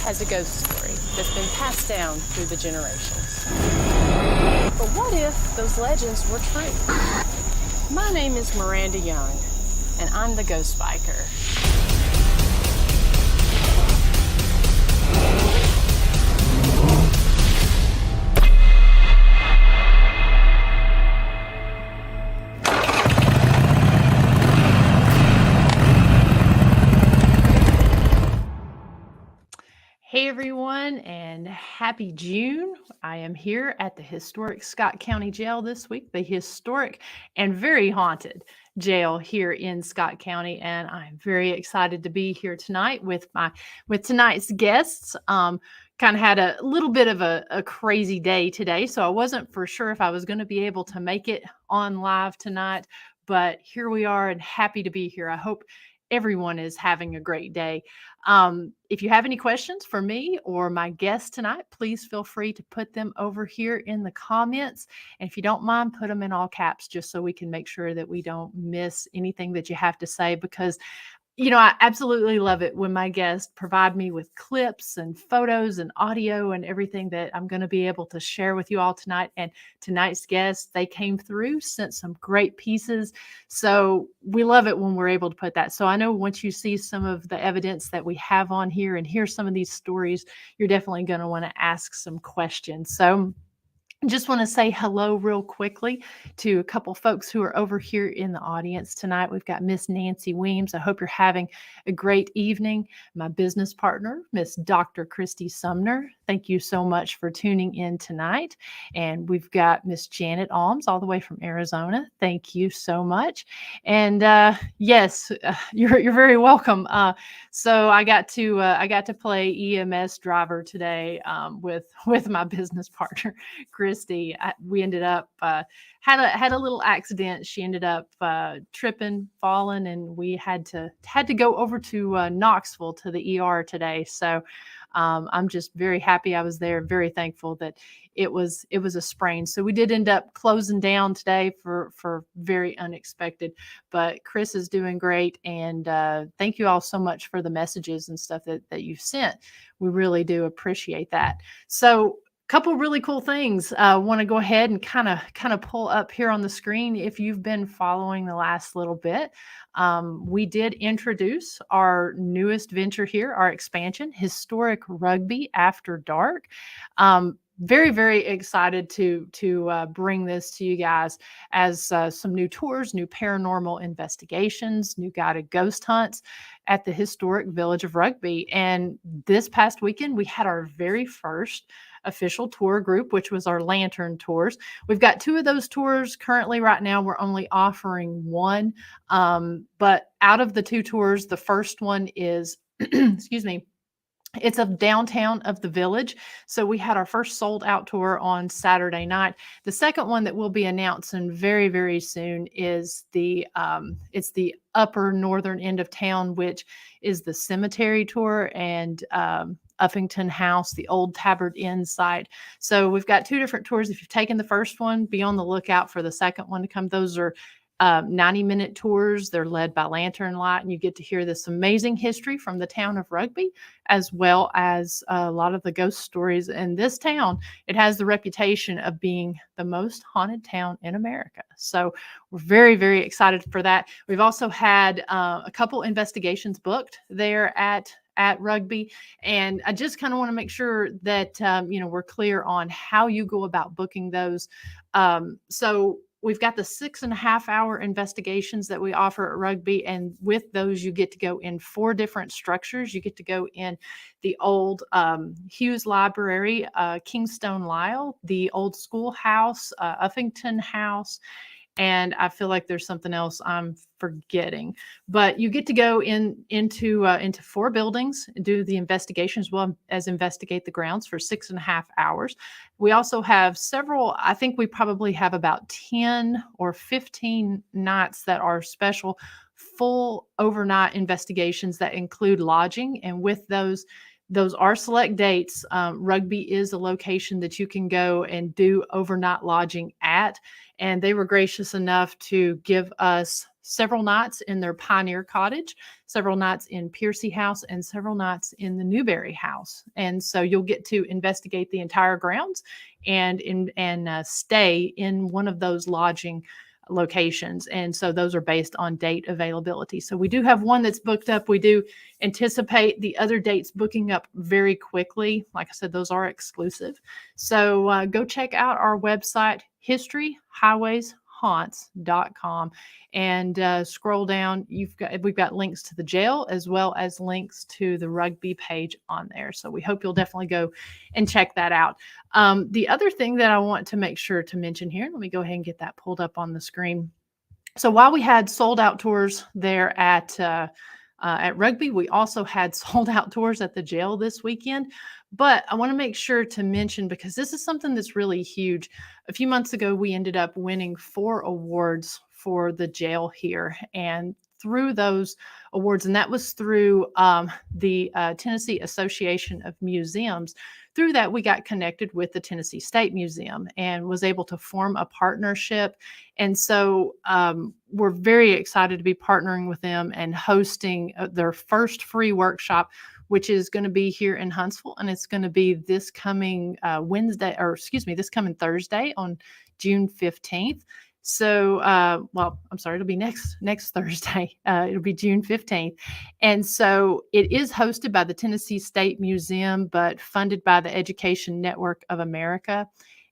has a ghost story that's been passed down through the generations. But what if those legends were true? My name is Miranda Young, and I'm the Ghost Biker. Hey everyone, and happy June. I am here at the historic Scott County Jail this week, the historic and very haunted jail here in Scott County, and I'm very excited to be here tonight with tonight's guests. Kind of had a little bit of a crazy day today, so I wasn't for sure if I was going to be able to make it on live tonight, but here we are and happy to be here. I hope everyone is having a great day. If you have any questions for me or my guest tonight, please feel free to put them over here in the comments. And if you don't mind, put them in all caps just so we can make sure that we don't miss anything that you have to say, because I absolutely love it when my guests provide me with clips and photos and audio and everything that I'm going to be able to share with you all tonight. And tonight's guests, they came through, sent some great pieces. So we love it when we're able to put that. So I know once you see some of the evidence that we have on here and hear some of these stories, you're definitely going to want to ask some questions. So just want to say hello real quickly to a couple folks who are over here in the audience tonight. We've got Miss Nancy Weems. I hope you're having a great evening. My business partner, Miss Dr. Christy Sumner. Thank you so much for tuning in tonight. And we've got Miss Janet Alms all the way from Arizona. Thank you so much. And yes, you're very welcome. So I got to play EMS driver today with my business partner, Christy. We ended up had a little accident. She ended up tripping, falling, and we had to go over to Knoxville to the ER today. So I'm just very happy I was there. Very thankful that it was a sprain. So we did end up closing down today for very unexpected. But Chris is doing great, and thank you all so much for the messages and stuff that you've sent. We really do appreciate that. So couple really cool things. I want to go ahead and kind of pull up here on the screen. If you've been following the last little bit, we did introduce our newest venture here, our expansion, Historic Rugby After Dark. Very, very excited to bring this to you guys as some new tours, new paranormal investigations, new guided ghost hunts at the historic village of Rugby. And this past weekend, we had our very first official tour group, which was our lantern tours. We've got 2 of those tours currently. Right now, we're only offering 1. But out of the 2 tours, the first one is, excuse me, it's of downtown of the village. So we had our first sold out tour on Saturday night. The second one that we'll be announcing very, very soon is it's the upper northern end of town, which is the cemetery tour and Uffington House, the old Tabard Inn site. So we've got 2 different tours. If you've taken the first one, be on the lookout for the second one to come. Those are 90-minute tours. They're led by Lantern Light, and you get to hear this amazing history from the town of Rugby, as well as a lot of the ghost stories in this town. It has the reputation of being the most haunted town in America. So we're very, very excited for that. We've also had a couple investigations booked there at Rugby. And I just kind of want to make sure that, we're clear on how you go about booking those. So we've got the 6.5-hour investigations that we offer at Rugby. And with those, you get to go in 4 different structures. You get to go in the old Hughes Library, Kingstone Lyle, the old schoolhouse, Uffington House, and I feel like there's something else I'm forgetting. But you get to go into 4 buildings and do the investigation as well as investigate the grounds for 6.5 hours. We also have several, I think we probably have about 10 or 15 nights that are special full overnight investigations that include lodging. And with those are select dates. Rugby is a location that you can go and do overnight lodging at. And they were gracious enough to give us several nights in their Pioneer Cottage, several nights in Piercy House, and several nights in the Newberry House. And so you'll get to investigate the entire grounds and stay in one of those lodging locations. And so those are based on date availability. So we do have one that's booked up. We do anticipate the other dates booking up very quickly. Like I said, those are exclusive. So go check out our website, historyhighwayshaunts.com, and scroll down. We've got links to the jail as well as links to the rugby page on there. So we hope you'll definitely go and check that out. The other thing that I want to make sure to mention here, let me go ahead and get that pulled up on the screen. So while we had sold out tours there at rugby, we also had sold out tours at the jail this weekend. But I want to make sure to mention, because this is something that's really huge. A few months ago, we ended up winning 4 awards for the jail here. And through those awards, and that was through the Tennessee Association of Museums. Through that, we got connected with the Tennessee State Museum and was able to form a partnership. And so we're very excited to be partnering with them and hosting their first free workshop, which is going to be here in Huntsville. And it's going to be this coming this coming Thursday on June 15th. So, it'll be next Thursday. It'll be June 15th. And so it is hosted by the Tennessee State Museum, but funded by the Education Network of America.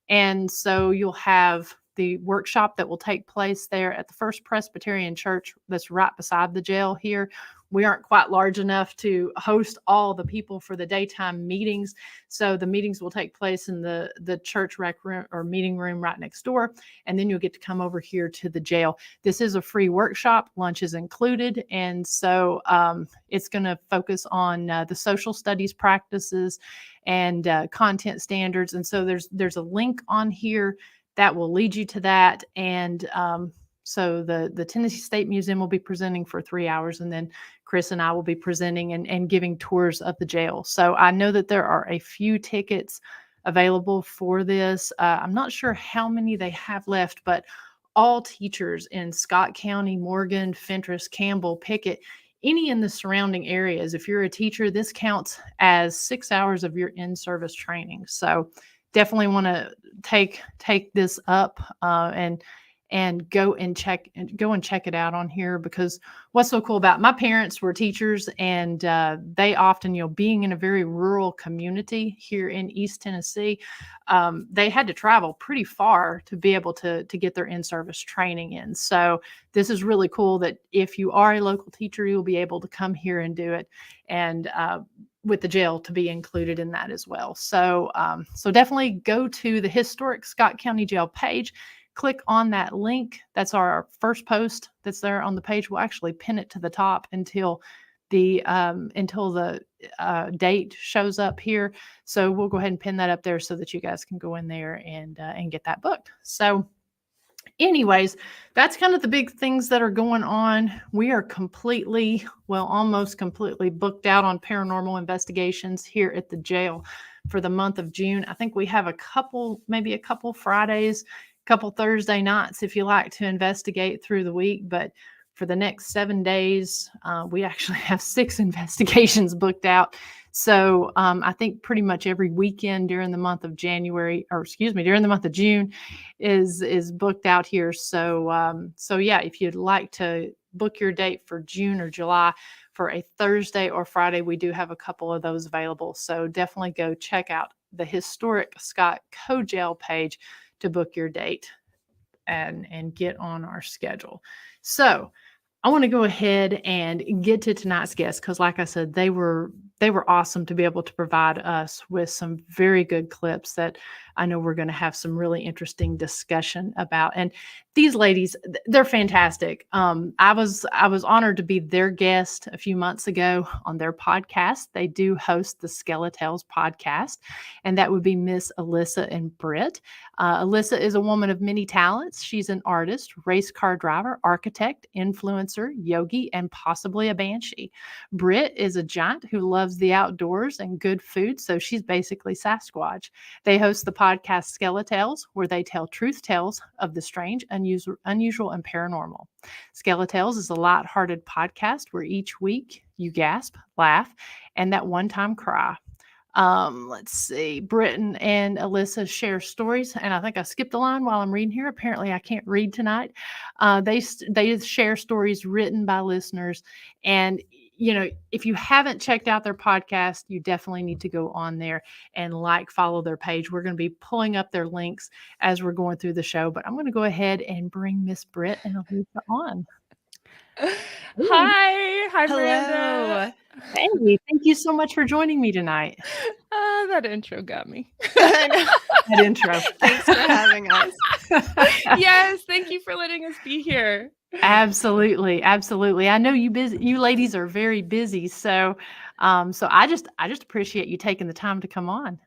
And so you'll have the workshop that will take place there at the First Presbyterian Church that's right beside the jail here. We aren't quite large enough to host all the people for the daytime meetings. So the meetings will take place in the church rec room or meeting room right next door. And then you'll get to come over here to the jail. This is a free workshop. Lunch is included. And so it's going to focus on the social studies practices and content standards. And so there's a link on here that will lead you to that. And so the Tennessee State Museum will be presenting for 3 hours, and then Chris and I will be presenting and giving tours of the jail. So I know that there are a few tickets available for this. I'm not sure how many they have left, but all teachers in Scott County, Morgan, Fentress, Campbell, Pickett, any in the surrounding areas, if you're a teacher, this counts as 6 hours of your in-service training. So definitely want to take this up and go and check it out on here, because what's so cool about, my parents were teachers, and they often, being in a very rural community here in East Tennessee, they had to travel pretty far to be able to get their in-service training in. So this is really cool that if you are a local teacher, you'll be able to come here and do it, and with the jail to be included in that as well. So definitely go to the historic Scott County Jail page. Click on that link. That's our first post that's there on the page. We'll actually pin it to the top until the date shows up here. So we'll go ahead and pin that up there so that you guys can go in there and get that booked. So anyways, that's kind of the big things that are going on. We are almost completely booked out on paranormal investigations here at the jail for the month of June. I think we have maybe a couple Fridays, couple Thursday nights if you like to investigate through the week. But for the next 7 days, we actually have 6 investigations booked out. So I think pretty much every weekend during the month of during the month of June is booked out here. So yeah, if you'd like to book your date for June or July for a Thursday or Friday, we do have a couple of those available. So definitely go check out the historic Scott Co-Jail page to book your date and get on our schedule. So I want to go ahead and get to tonight's guests, because like I said, they were awesome to be able to provide us with some very good clips that I know we're going to have some really interesting discussion about. And these ladies, they're fantastic. I was honored to be their guest a few months ago on their podcast. They do host the SkeleTales podcast, and that would be Miss Alissa and Britt. Alissa is a woman of many talents. She's an artist, race car driver, architect, influencer, yogi, and possibly a banshee. Britt is a giant who loves the outdoors and good food, so she's basically Sasquatch. They host the podcast podcast SkeleTales, where they tell truth tales of the strange, unusual, and paranormal. SkeleTales is a lighthearted podcast where each week you gasp, laugh, and that one-time cry. Let's see. Britt and Alissa share stories, and I think I skipped a line while I'm reading here. Apparently, I can't read tonight. They share stories written by listeners, and if you haven't checked out their podcast, you definitely need to go on there and follow their page. We're going to be pulling up their links as we're going through the show, but I'm going to go ahead and bring Miss Britt and Alissa on. Hi, Miranda. Hey, thank you so much for joining me tonight. That intro got me. That intro. Thanks for having us. Yes, thank you for letting us be here. Absolutely. I know you ladies are very busy, so I just appreciate you taking the time to come on.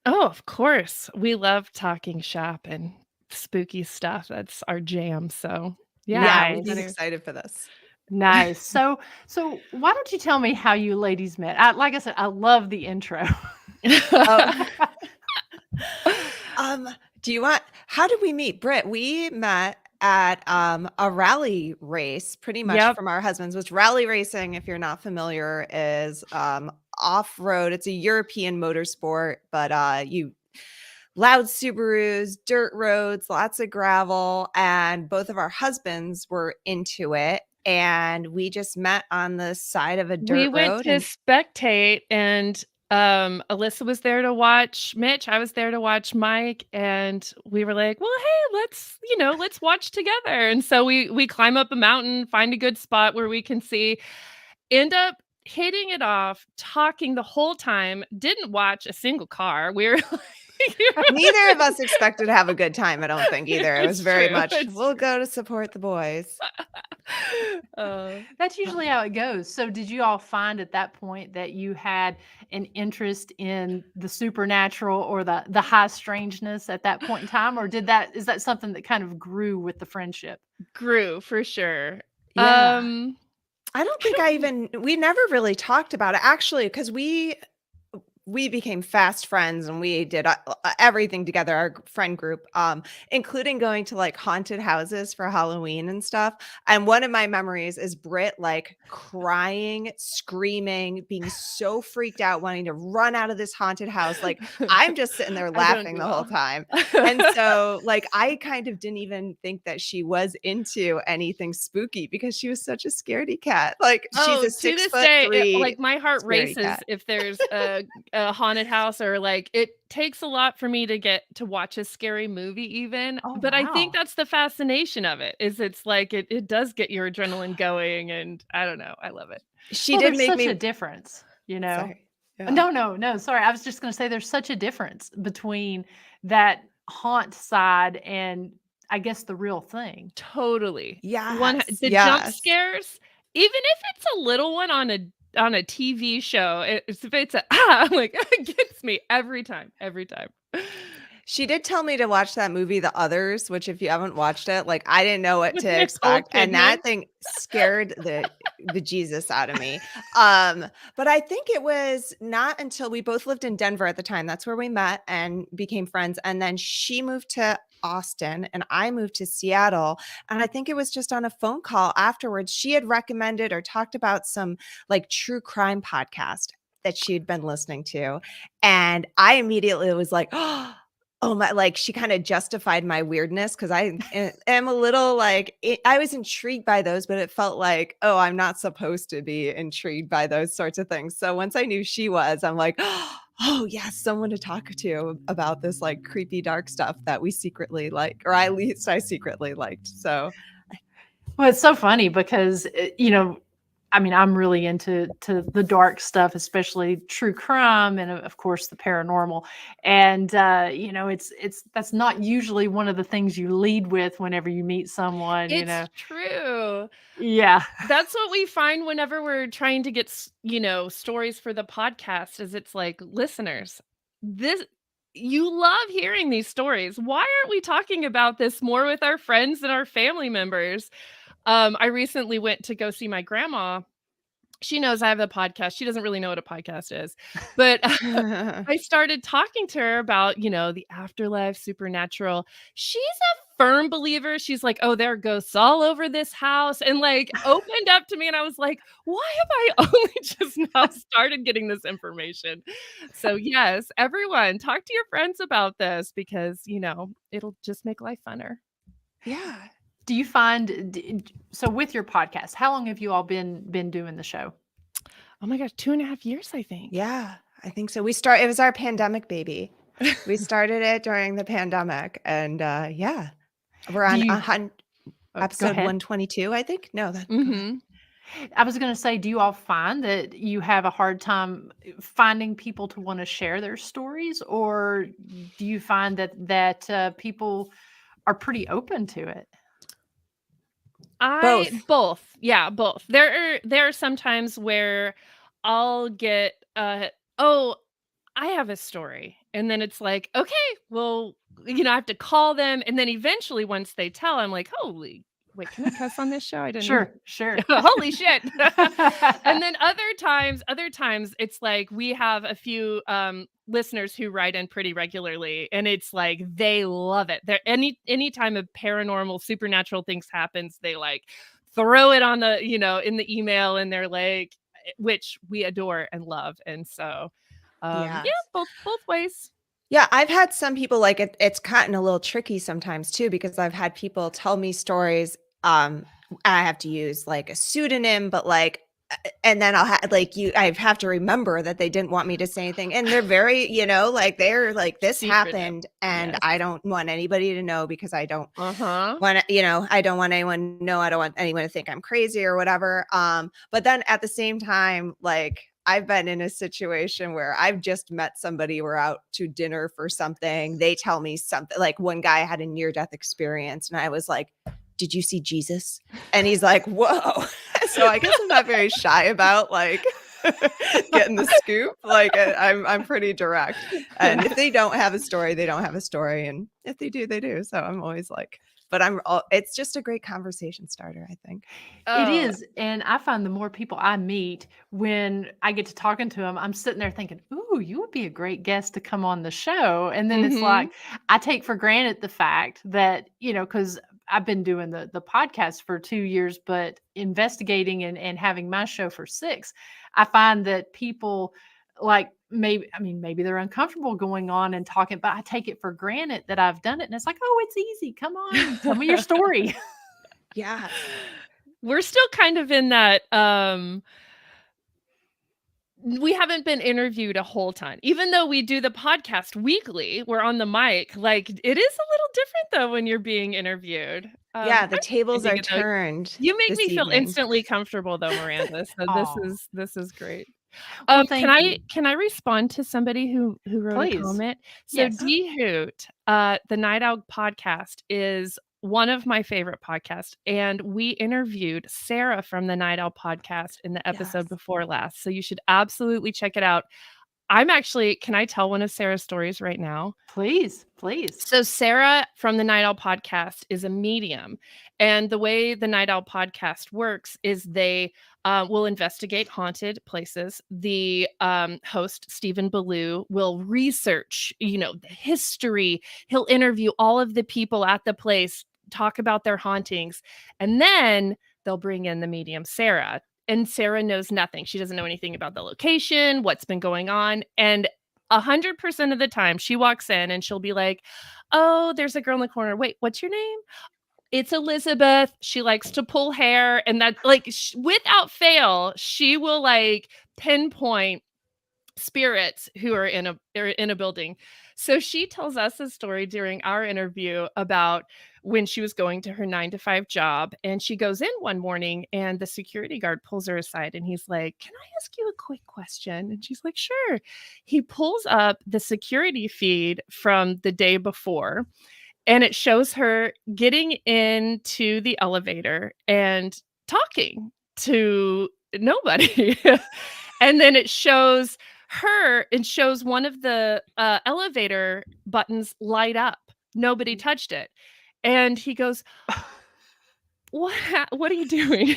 Oh, of course. We love talking shop and spooky stuff. That's our jam. So yeah, we're excited for this. Nice. So why don't you tell me how you ladies met? Like I said, I love the intro. How did we meet? Britt, we met at a rally race, pretty much from our husbands, which rally racing, if you're not familiar, is off-road. It's a European motorsport, but loud Subarus, dirt roads, lots of gravel, and both of our husbands were into it. And we just met on the side of a dirt road. We went to spectate, and Alissa was there to watch Mitch. I was there to watch Mike, and we were like, well, hey, let's watch together. And so we climb up a mountain, find a good spot where we can see, end up hitting it off, talking the whole time, didn't watch a single car. We were neither of us expected to have a good time, I don't think either. It was very much, we'll go to support the boys. That's usually how it goes. So did you all find at that point that you had an interest in the supernatural or the high strangeness at that point in time? Or is that something that kind of grew with the friendship? Grew, for sure. Yeah. I don't think we never really talked about it, actually, because we became fast friends and we did everything together, our friend group, including going to like haunted houses for Halloween and stuff. And one of my memories is Britt like crying, screaming, being so freaked out, wanting to run out of this haunted house. Like I'm just sitting there laughing the whole time. And so like I kind of didn't even think that she was into anything spooky because she was such a scaredy cat. Like she's a 6'3", like my heart races cat. If there's a haunted house, or like it takes a lot for me to get to watch a scary movie even. But wow. I think that's the fascination of it, is it's like it does get your adrenaline going, and I don't know, I love it. She did make such a difference, you know. Sorry. Yeah. No, sorry. I was just going to say there's such a difference between that haunt side and I guess the real thing. Totally. Yeah. Jump scares, even if it's a little one on a TV show, if it's I'm like, it gets me every time. She did tell me to watch that movie, The Others, which if you haven't watched it, like I didn't know what to expect. And that thing scared the Jesus out of me. But I think it was not until we both lived in Denver at the time. That's where we met and became friends. And then she moved to Austin and I moved to Seattle. And I think it was just on a phone call afterwards. She had recommended or talked about some like true crime podcast that she'd been listening to. And I immediately was like, oh my, like she kind of justified my weirdness because I am a little like, I was intrigued by those, but it felt like, oh, I'm not supposed to be intrigued by those sorts of things. So once I knew she was, I'm like, oh yes, someone to talk to about this like creepy dark stuff that we secretly like, or at least I secretly liked. So, well, it's so funny because I mean, I'm really into the dark stuff, especially true crime and of course the paranormal. And that's not usually one of the things you lead with whenever you meet someone. It's true. Yeah, that's what we find whenever we're trying to get stories for the podcast. Is it's like, listeners, you love hearing these stories. Why aren't we talking about this more with our friends and our family members? I recently went to go see my grandma she knows I have a podcast. She doesn't really know what a podcast is, but I started talking to her about, the afterlife, supernatural. She's a firm believer. She's like, "Oh, there are ghosts all over this house," and like opened up to me. And I was like, why have I only just now started getting this information? So yes, everyone talk to your friends about this because, it'll just make life funner. Yeah. Do you find so with your podcast, how long have you all been doing the show? Oh my gosh, 2.5 years, I think. Yeah, I think so. It was our pandemic baby. We started it during the pandemic, and yeah, we're on episode 122, I think. No, that. Mm-hmm. I was going to say, do you all find that you have a hard time finding people to want to share their stories, or do you find that people are pretty open to it? Both. Yeah, both. There are some times where I'll get oh, I have a story. And then it's like, okay, well, I have to call them. And then eventually once they tell, I'm like, holy, wait, can I cuss on this show? I didn't Sure. Holy shit. And then other times it's like we have a few listeners who write in pretty regularly, and it's like they love it. They're any time a paranormal supernatural things happens, they like throw it on the, in the email, and they're like, which we adore and love. And so yeah, both ways. Yeah, I've had some people like it's gotten a little tricky sometimes too, because I've had people tell me stories. I have to use like a pseudonym, but like, and then I have to remember that they didn't want me to say anything. And they're very, like they're like, this secretive happened and I don't want anybody to know because I don't want Uh-huh. I don't want anyone to know. I don't want anyone to think I'm crazy or whatever. But then at the same time, like I've been in a situation where I've just met somebody, we're out to dinner for something. They tell me something, like one guy had a near-death experience and I was like, did you see Jesus? And he's like, whoa. So I guess I'm not very shy about like getting the scoop. Like I'm pretty direct. And if they don't have a story, they don't have a story. And if they do, they do. So I'm always like, but it's just a great conversation starter, I think. It is. And I find the more people I meet, when I get to talking to them, I'm sitting there thinking, ooh, you would be a great guest to come on the show. And then it's like, I take for granted the fact that, because I've been doing the podcast for 2 years, but investigating and having my show for 6, I find that people like maybe they're uncomfortable going on and talking, but I take it for granted that I've done it. And it's like, oh, it's easy. Come on, tell me your story. Yeah. We're still kind of in that, we haven't been interviewed a whole ton, even though we do the podcast weekly. We're on the mic. Like it is a little different though when you're being interviewed. Yeah, the tables are turned. You make me feel instantly comfortable though, Miranda. So this is great. Can I respond to somebody who wrote a comment? So Yes. D Hoot, the Night Owl podcast is one of my favorite podcasts, and we interviewed Sarah from the Night Owl podcast in the episode before last. So you should absolutely check it out. Can I tell one of Sarah's stories right now? Please. So Sarah from the Night Owl podcast is a medium. And the way the Night Owl podcast works is they will investigate haunted places. The host, Stephen Ballou, will research, the history. He'll interview all of the people at the place, talk about their hauntings. And then they'll bring in the medium, Sarah. And Sarah knows nothing. She doesn't know anything about the location, what's been going on. And 100% of the time she walks in and she'll be like, oh, there's a girl in the corner. Wait, what's your name? It's Elizabeth. She likes to pull hair. And that without fail, she will like pinpoint spirits who are in a building. So she tells us a story during our interview about when she was going to her 9-to-5 job, and she goes in one morning and the security guard pulls her aside and he's like, can I ask you a quick question? And she's like, sure. He pulls up the security feed from the day before, and it shows her getting into the elevator and talking to nobody. And then it shows her and shows one of the elevator buttons light up. Nobody touched it. And he goes, what are you doing?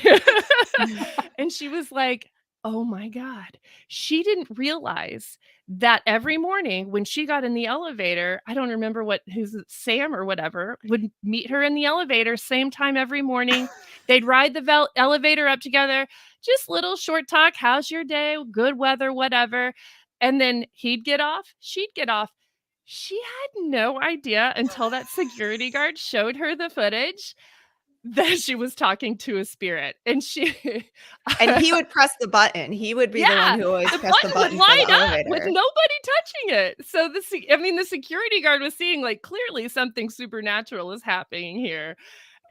And she was like, Oh my God. She didn't realize that every morning when she got in the elevator, I don't remember who's it, Sam or whatever, would meet her in the elevator, same time every morning. They'd ride the elevator up together, just little short talk. How's your day? Good weather, whatever. And then he'd get off, she'd get off. She had no idea until that security guard showed her the footage that she was talking to a spirit. And And he would press the button. He would be the one who always pressed the button would for the light up with elevator. nobody touching it. So the security guard was seeing like clearly something supernatural is happening here.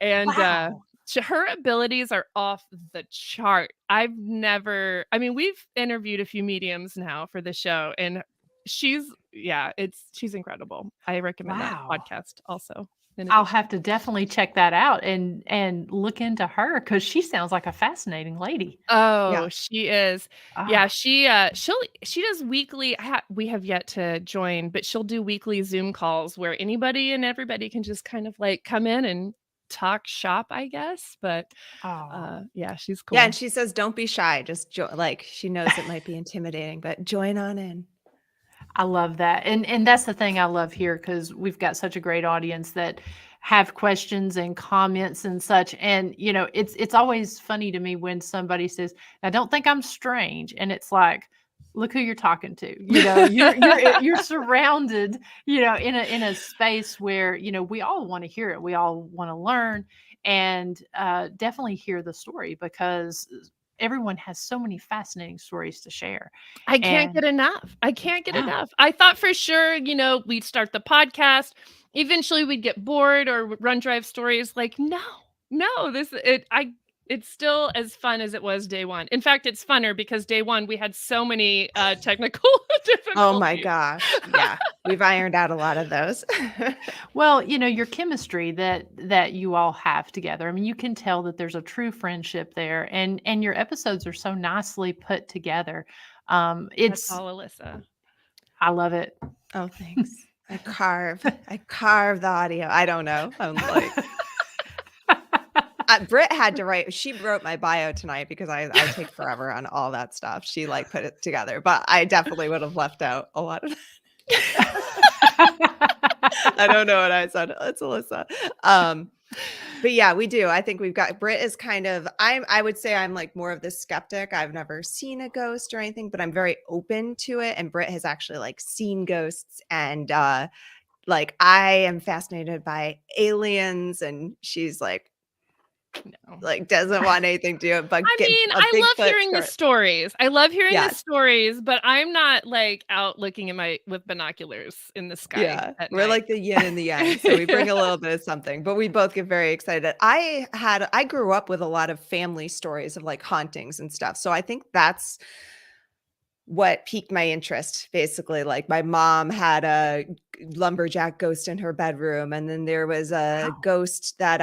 And Wow. her abilities are off the chart. We've interviewed a few mediums now for the show, and she's incredible. I recommend that Wow. podcast also. I'll have to definitely check that out and look into her because she sounds like a fascinating lady. Oh, Yeah. she is. Yeah, Ah, she does weekly. We have yet to join, but she'll do weekly Zoom calls where anybody and everybody can just kind of like come in and talk shop, I guess. But oh. yeah, she's cool. Yeah, and she says, "Don't be shy. Just like she knows it might be intimidating, but join on in." I love that. And that's the thing I love here because we've got such a great audience that have questions and comments and such. And it's always funny to me when somebody says, "I don't think I'm strange," and it's like, look who you're talking to. You're surrounded, in a space where we all want to hear it. We all want to learn, and definitely hear the story because everyone has so many fascinating stories to share. I can't And get enough. I can't get yeah. enough. I thought for sure, we'd start the podcast. Eventually we'd get bored or run drive stories. Like, no, it's still as fun as it was day one. In fact, it's funner because day one we had so many technical difficulties. Oh my gosh. Yeah. We've ironed out a lot of those. Well, your chemistry that you all have together. I mean, you can tell that there's a true friendship there, and your episodes are so nicely put together. That's It's all Alissa. I love it. Oh, thanks. I carve the audio. I don't know. I'm like Britt had to write. She wrote my bio tonight because I take forever on all that stuff. She like put it together, but I definitely would have left out a lot of that. I don't know what I said. It's Alissa. But yeah, we do. I think we've got Britt is kind of I would say I'm like more of the skeptic. I've never seen a ghost or anything, but I'm very open to it. And Britt has actually like seen ghosts, and like I am fascinated by aliens, and she's like No. like doesn't want anything to do it. But I love hearing the stories. I love hearing the Yes. stories, but I'm not like out looking with binoculars in the sky. Yeah, at we're night. like the yin and the yang, so we bring a little bit of something, but we both get very excited. I grew up with a lot of family stories of like hauntings and stuff, so I think that's what piqued my interest. Basically, like my mom had a lumberjack ghost in her bedroom, and then there was a Wow. ghost that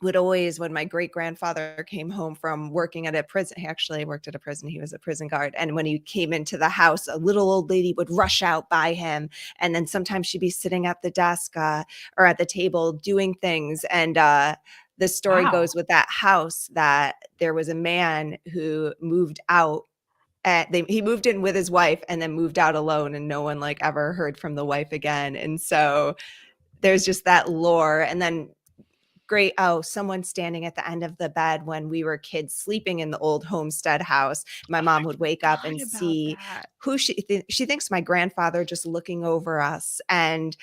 would always, when my great grandfather came home from working at a prison, he actually worked at a prison, he was a prison guard, and when he came into the house, a little old lady would rush out by him, and then sometimes she'd be sitting at the desk or at the table doing things. And the story Wow. goes with that house that there was a man who moved out. He moved in with his wife and then moved out alone, and no one like ever heard from the wife again. And so there's just that lore. And then someone standing at the end of the bed when we were kids sleeping in the old homestead house. My mom would wake up and see who she thinks my grandfather just looking over us. And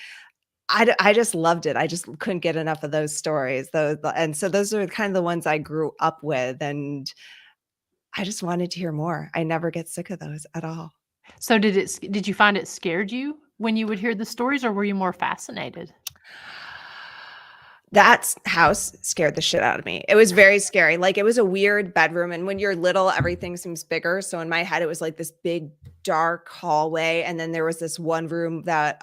I just loved it. I just couldn't get enough of those stories. And so those are kind of the ones I grew up with, and I just wanted to hear more. I never get sick of those at all. So did you find it scared you when you would hear the stories, or were you more fascinated? That house scared the shit out of me. It was very scary. Like it was a weird bedroom. And when you're little, everything seems bigger. So in my head, it was like this big dark hallway. And then there was this one room that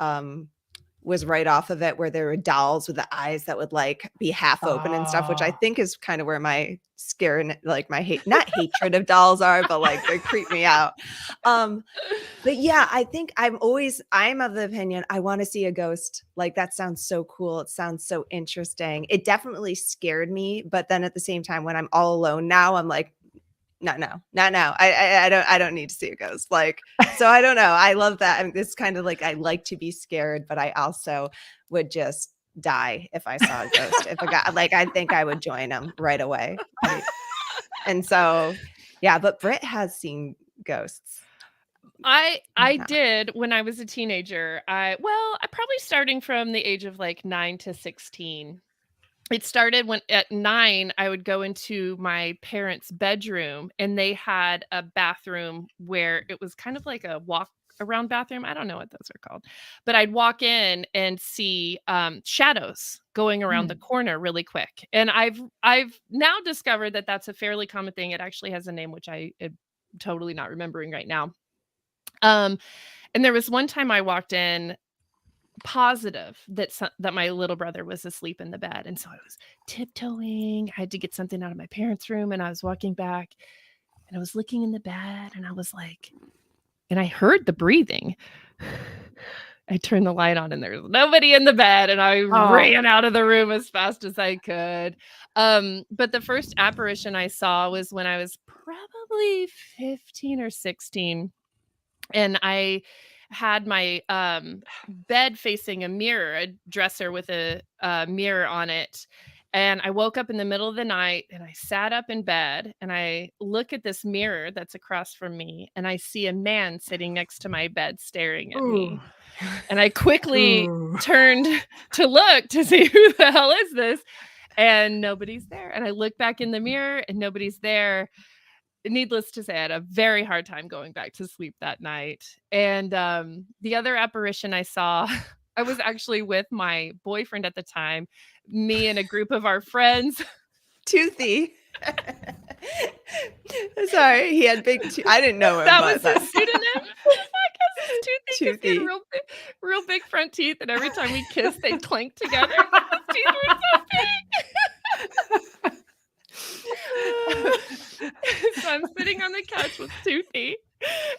was right off of it where there were dolls with the eyes that would like be half open and stuff, which I think is kind of where my scare and like my not hatred of dolls are, but like they creep me out. But yeah, I think I'm of the opinion I want to see a ghost. Like that sounds so cool. It sounds so interesting. It definitely scared me. But then at the same time, when I'm all alone now, I'm like, not now. I don't need to see a ghost. Like, so I don't know. I love that. I mean, it's kind of like I like to be scared, but I also would just die if I saw a ghost. If a guy, like, I think I would join him right away. And so, yeah, but Britt has seen ghosts. I Yeah. did when I was a teenager. I probably starting from the age of like 9 to 16. It started when at 9 I would go into my parents' bedroom, and they had a bathroom where it was kind of like a walk around bathroom. I don't know what those are called, but I'd walk in and see shadows going around the corner really quick. And I've now discovered that that's a fairly common thing. It actually has a name, which I am totally not remembering right now. And there was one time I walked in positive that my little brother was asleep in the bed, and so I was tiptoeing. I had to get something out of my parents' room, and I was walking back, and I was looking in the bed, and I was like, and I heard the breathing. I turned the light on, and there was nobody in the bed, and I ran out of the room as fast as I could. But the first apparition I saw was when I was probably 15 or 16. And I had my bed facing a mirror, a dresser with a mirror on it. And I woke up in the middle of the night, and I sat up in bed, and I look at this mirror that's across from me, and I see a man sitting next to my bed staring at me. And I quickly turned to look to see who the hell is this, and nobody's there. And I look back in the mirror, and nobody's there. Needless to say, I had a very hard time going back to sleep that night. And the other apparition I saw, I was actually with my boyfriend at the time, me and a group of our friends. Toothy. Sorry, he had big. I didn't know him. That was his pseudonym. I guess it's Toothy. He had real big front teeth, and every time we kissed, they'd clank together. His teeth were so big. So I'm sitting on the couch with Toothy,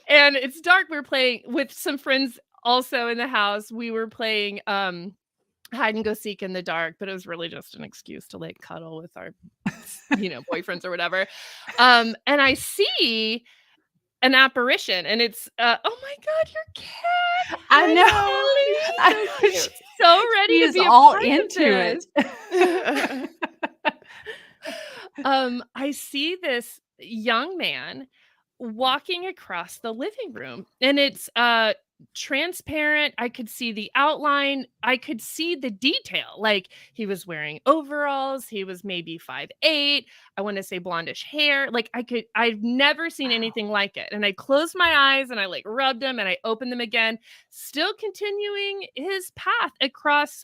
and it's dark. We're playing with some friends also in the house. We were playing hide and go seek in the dark, but it was really just an excuse to like cuddle with our boyfriends or whatever. And I see an apparition, and it's oh my god, your cat. I know. I was so ready to be all into it. I see this young man walking across the living room, and it's transparent. I could see the outline. I could see the detail. Like, he was wearing overalls. He was maybe 5'8". I want to say blondish hair. Like, I've never seen anything like it. And I closed my eyes, and I like rubbed them, and I opened them again, still continuing his path across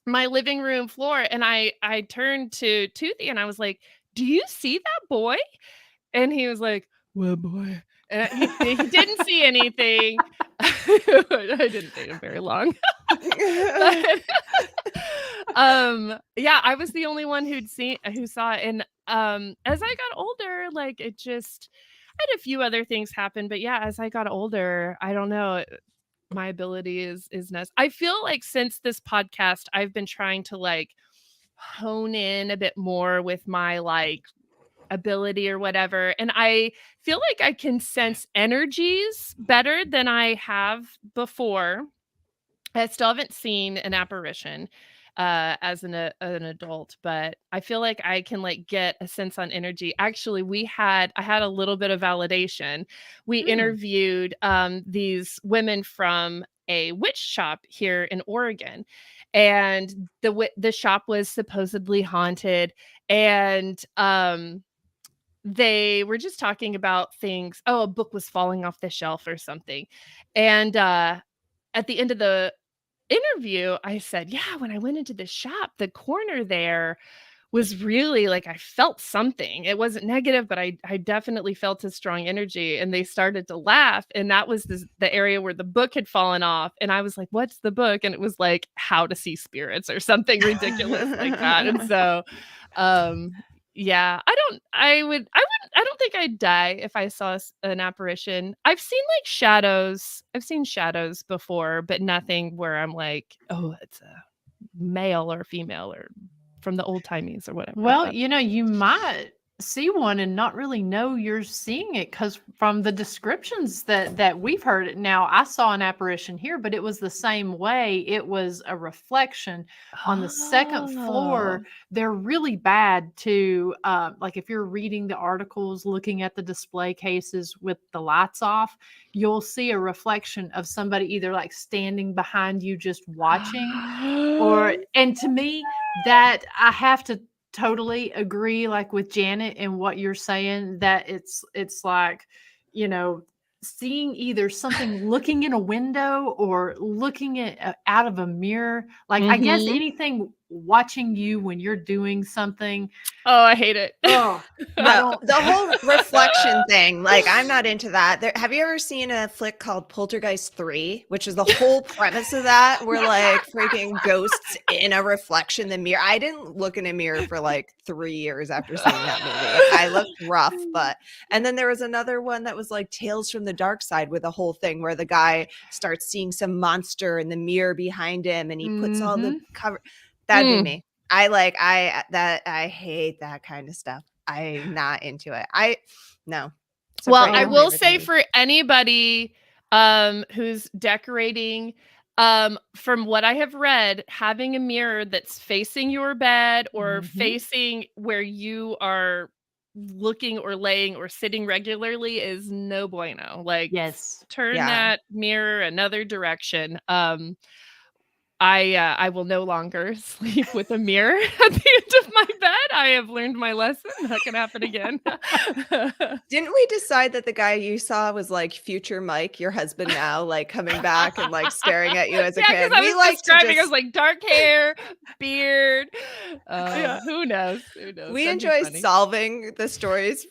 my living room floor. And I turned to Toothy, and I was like, do you see that boy? And he was like, what boy? And he didn't see anything. I didn't date him very long. Yeah, I was the only one who saw it. And as I got older, like, I had a few other things happen, but yeah, as I got older, I don't know, my ability is nice. I feel like since this podcast, I've been trying to like hone in a bit more with my like ability or whatever. And I feel like I can sense energies better than I have before. I still haven't seen an apparition as an adult, but I feel like I can like get a sense on energy. Actually, I had a little bit of validation. We interviewed these women from a witch shop here in Oregon, and the shop was supposedly haunted, and they were just talking about things. Oh, a book was falling off the shelf or something. And at the end of the interview, I said, yeah, when I went into the shop, the corner there was really like, I felt something. It wasn't negative, but I definitely felt a strong energy. And they started to laugh. And that was the area where the book had fallen off. And I was like, what's the book? And it was like How to See Spirits or something ridiculous like that. And so yeah, I don't think I'd die if I saw an apparition. I've seen like shadows. I've seen shadows before, but nothing where I'm like, oh, it's a male or female or from the old timies or whatever. Well, you might see one and not really know you're seeing it, because from the descriptions that we've heard. Now, I saw an apparition here, but it was the same way. It was a reflection on the second floor. They're really bad to like, if you're reading the articles, looking at the display cases with the lights off, you'll see a reflection of somebody either like standing behind you just watching, or, and to me, that I have to totally agree, like with Janet and what you're saying, that it's like, you know, seeing either something looking in a window or looking at out of a mirror. Like, I guess anything watching you when you're doing something. Oh, I hate it. Oh, No, the whole reflection thing, like, I'm not into that. Have you ever seen a flick called Poltergeist 3, which is the whole premise of that, where like freaking ghosts in a reflection in the mirror? I didn't look in a mirror for like 3 years after seeing that movie. I looked rough, and then there was another one that was like Tales from the Dark Side, with a whole thing where the guy starts seeing some monster in the mirror behind him, and he puts all the cover. That'd be me. I hate that kind of stuff. I'm not into it. No. So well, Britt, I your will favorite say movie. for anybody who's decorating, from what I have read, having a mirror that's facing your bed or facing where you are looking or laying or sitting regularly is no bueno. Like, yes. turn Yeah. that mirror another direction. I will no longer sleep with a mirror at the end of my bed. I have learned my lesson. Not gonna happen again. Didn't we decide that the guy you saw was like future Mike, your husband now, like coming back and like staring at you as a Yeah, kid? because I We was like to describing, I just was like dark hair, beard. Who knows? we That'd be enjoy funny. solving the stories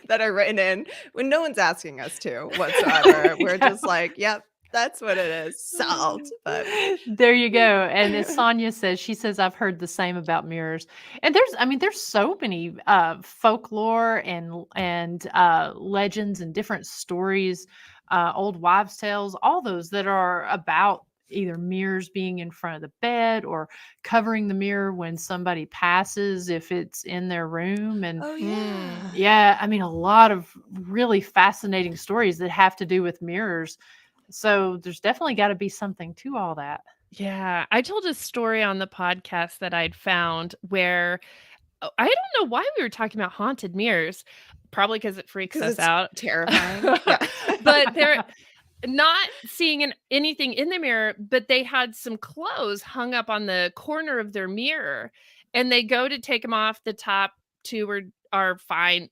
that are written in when no one's asking us to whatsoever. We're just like, yep, that's what it is. Solved. But there you go. And as Sonia says, she says, I've heard the same about mirrors. And there's so many folklore and legends and different stories, old wives' tales, all those that are about either mirrors being in front of the bed or covering the mirror when somebody passes, if it's in their room. And oh yeah. yeah, I mean, a lot of really fascinating stories that have to do with mirrors. So there's definitely got to be something to all that. Yeah, I told a story on the podcast that I'd found where I don't know why we were talking about haunted mirrors. Probably because it freaks us It's out. terrifying. Yeah. But they're not seeing anything in the mirror, but they had some clothes hung up on the corner of their mirror, and they go to take them off. The top two are fine.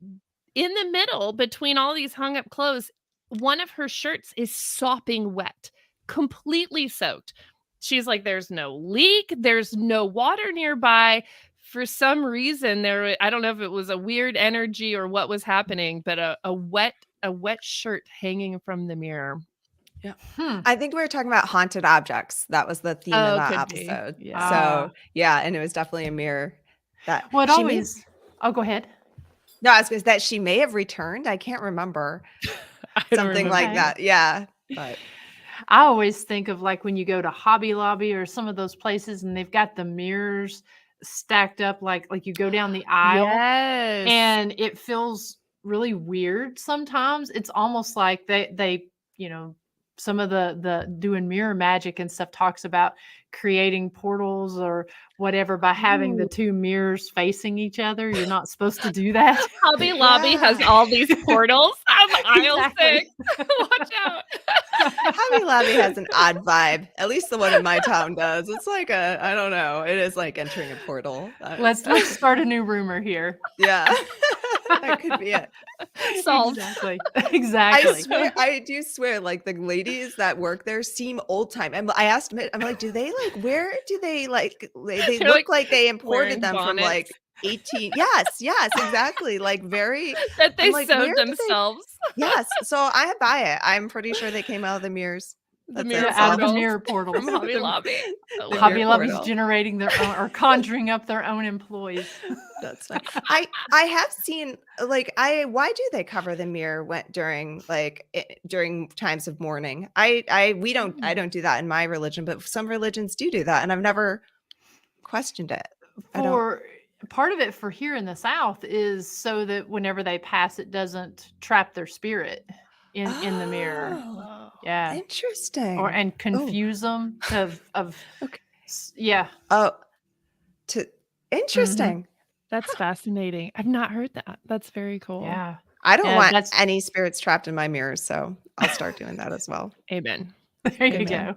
In the middle, between all these hung up clothes, one of her shirts is sopping wet, completely soaked. She's like, there's no leak, there's no water nearby. For some reason, I don't know if it was a weird energy or what was happening, but a wet shirt hanging from the mirror. Yeah. I think we were talking about haunted objects. That was the theme of that episode. Yeah. So yeah, and it was definitely a mirror that Well, it always. Oh, go ahead. No, I was going to say that she may have returned. I can't remember. Something like that. Yeah. But I always think of like when you go to Hobby Lobby or some of those places and they've got the mirrors stacked up like you go down the aisle. Yes. And it feels really weird sometimes. It's almost like they some of the doing mirror magic and stuff talks about creating portals or whatever by having the two mirrors facing each other. You're not supposed to do that. Hobby Lobby has all these portals. I'm aisle 6. Watch out. Hobby Lobby has an odd vibe. At least the one in my town does. It's like I don't know. It is like entering a portal. Let's start a new rumor here. Yeah. That could be it. Solved. Exactly. I do swear, like the ladies that work there seem old time. And I asked Mitt, I'm like, do they like, where do they like, they look like they imported them from like 18. Yes, exactly. Like very. That they like, sewed themselves. Yes. So I buy it. I'm pretty sure they came out of the mirrs. Out of the mirror portals from Hobby Lobby. Hobby Lobby's generating their own or conjuring up their own employees. That's fine. I have seen why do they cover the mirror during times of mourning? I don't do that in my religion, but some religions do that, and I've never questioned it. part of it for here in the South is so that whenever they pass, it doesn't trap their spirit in the mirror. Oh, Oh, Yeah. interesting. And Oh, confuse them of okay. yeah. Oh, Mm-hmm. interesting. that's fascinating. I've not heard that. That's very cool. Yeah. I don't Yeah, want that's any spirits trapped in my mirrors, so I'll start doing that as well. Amen. there you Amen.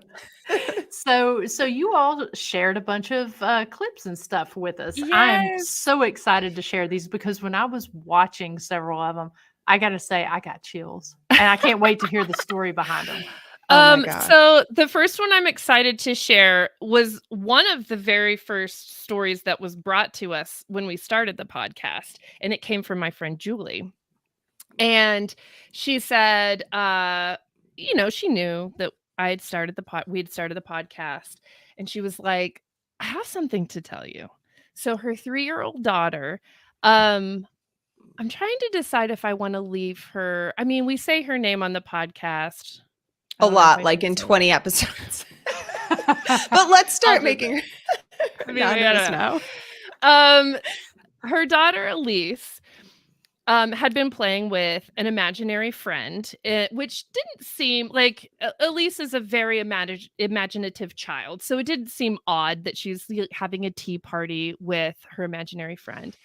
go. So you all shared a bunch of clips and stuff with us. I'm Yes. so excited to share these because when I was watching several of them, I got to say I got chills, and I can't wait to hear the story behind them. Oh my gosh. So the first one I'm excited to share was one of the very first stories that was brought to us when we started the podcast, and it came from my friend Julie. And she said, she knew that we had started the podcast, and she was like, I have something to tell you. So her 3-year-old daughter, I'm trying to decide if I want to leave her. I mean, we say her name on the podcast A lot, like in 20 episodes. But let's start making her anonymous now. Her daughter Elise had been playing with an imaginary friend, which didn't seem like Elise is a very imaginative child. So it didn't seem odd that she's having a tea party with her imaginary friend.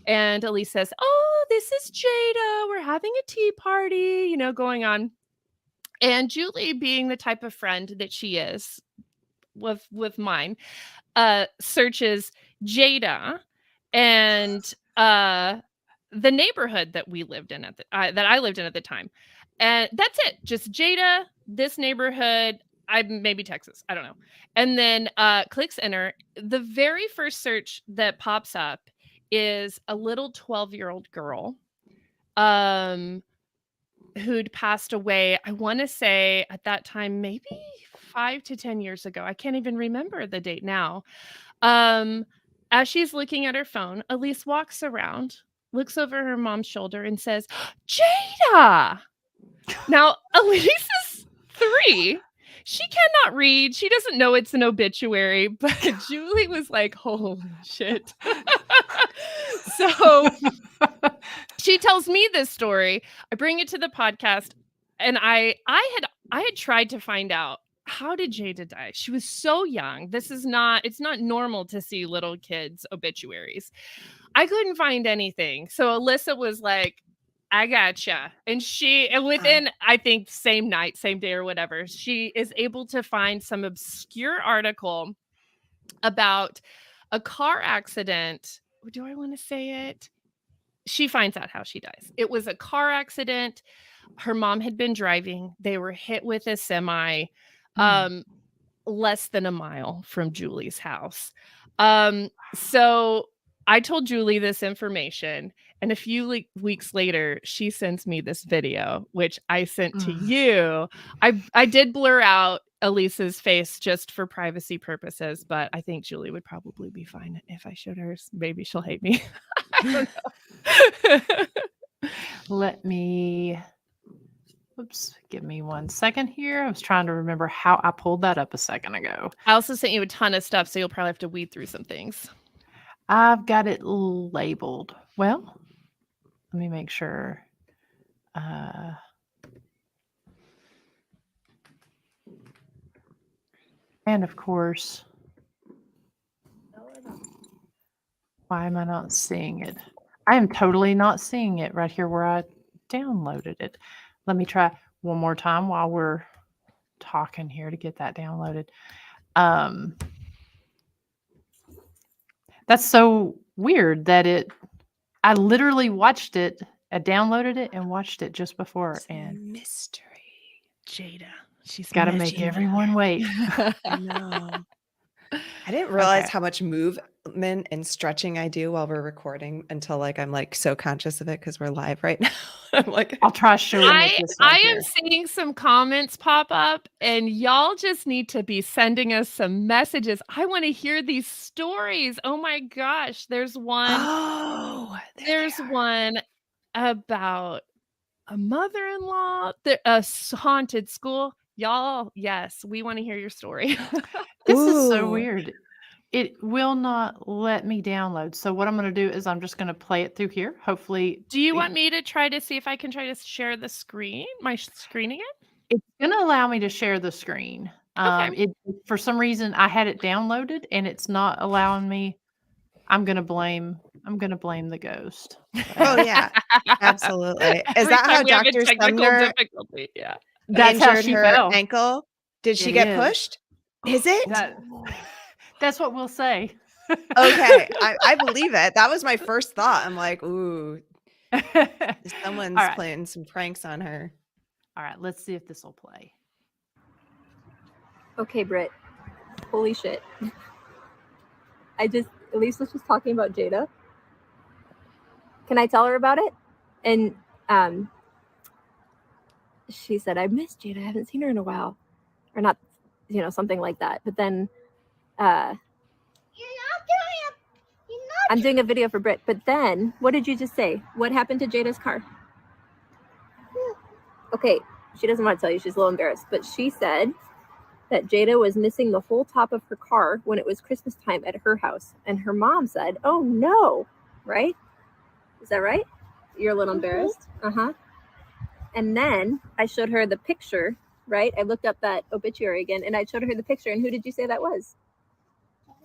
And Elise says, "Oh, this is Jada. We're having a tea party, going on." And Julie, being the type of friend that she is with mine, searches Jada and the neighborhood that we lived in that I lived in at the time. And that's it. Just Jada, this neighborhood, maybe Texas, I don't know. And then clicks enter. The very first search that pops up is a little 12-year-old girl who'd passed away, I want to say at that time, maybe 5 to 10 years ago. I can't even remember the date now. As she's looking at her phone, Elise walks around, looks over her mom's shoulder and says, Jada! Now, Elise is 3. She cannot read. She doesn't know it's an obituary, but Julie was like, holy shit. So she tells me this story. I bring it to the podcast, and I had tried to find out, how did Jada die? She was so young. It's not normal to see little kids' obituaries. I couldn't find anything. So Alissa was like, I gotcha. And within, I think, same night, same day or whatever, she is able to find some obscure article about a car accident. Do I want to say it? She finds out how she dies. It was a car accident. Her mom had been driving. They were hit with a semi less than a mile from Julie's house. So I told Julie this information, and a few weeks later, she sends me this video, which I sent to you. I did blur out Elisa's face just for privacy purposes, but I think Julie would probably be fine if I showed hers. Maybe she'll hate me. I don't know. Let me, give me 1 second here. I was trying to remember how I pulled that up a second ago. I also sent you a ton of stuff, so you'll probably have to weed through some things. I've got it labeled. Well, let me make sure. And of course, why am I not seeing it? I am totally not seeing it right here where I downloaded it. Let me try one more time while we're talking here to get that downloaded. That's so weird that I literally watched it, I downloaded it and watched it just before. And mystery. Jada. She's got to make everyone wait. I know. I didn't realize how much movement and stretching I do while we're recording until I'm so conscious of it because we're live right now. I'm like, I'll try showing it this way. I am seeing some comments pop up, and y'all just need to be sending us some messages. I want to hear these stories. Oh my gosh. There's one. Oh, there's one about a mother-in-law, a haunted school. Y'all, yes, we want to hear your story. This is so weird. It will not let me download. So what I'm going to do is I'm just going to play it through here. Hopefully, Do you want me to try to see if I can try to share the screen, my screen again? it's going to allow me to share the screen. Okay. For some reason I had it downloaded and it's not allowing me. I'm going to blame the ghost. Oh yeah, absolutely. Is Every that time how we have a Dr. technical Sumner difficulty, yeah. That's how injured she her fell. ankle? Did she It get is. pushed? Is it? That's what we'll say. Okay, I believe it. That was my first thought. I'm like, ooh, someone's All right. playing some pranks on her. All right, let's see if this will play. Okay, Britt. Holy shit. Elise was just talking about Jada. Can I tell her about it? And she said, I miss Jada. I haven't seen her in a while. Or not, something like that. But then I'm doing a video for Britt. But then, what did you just say? What happened to Jada's car? Okay, she doesn't want to tell you. She's a little embarrassed. But she said that Jada was missing the whole top of her car when it was Christmas time at her house. And her mom said, oh no, right? Is that right? You're a little embarrassed? Uh-huh. And then I showed her the picture, right? I looked up that obituary again and I showed her the picture. And who did you say that was?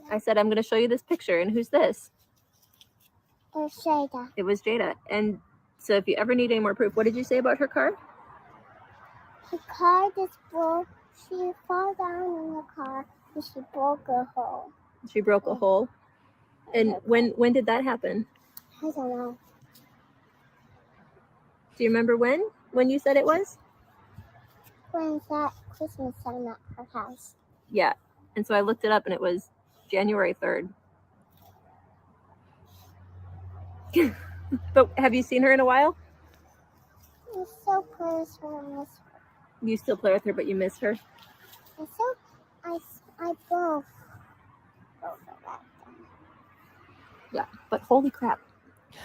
I said, I'm going to show you this picture. And who's this? It was Jada. It was Jada. And so if you ever need any more proof, what did you say about her car? Her car just broke. She fell down in the car and she broke a hole. She broke a hole. And when did that happen? I don't know. Do you remember when you said it was? When that Christmas time at her house. Yeah. And so I looked it up and it was January 3rd. But have you seen her in a while? I still play with her. I miss her. You still play with her, but you miss her? I both over that time. Yeah. But holy crap.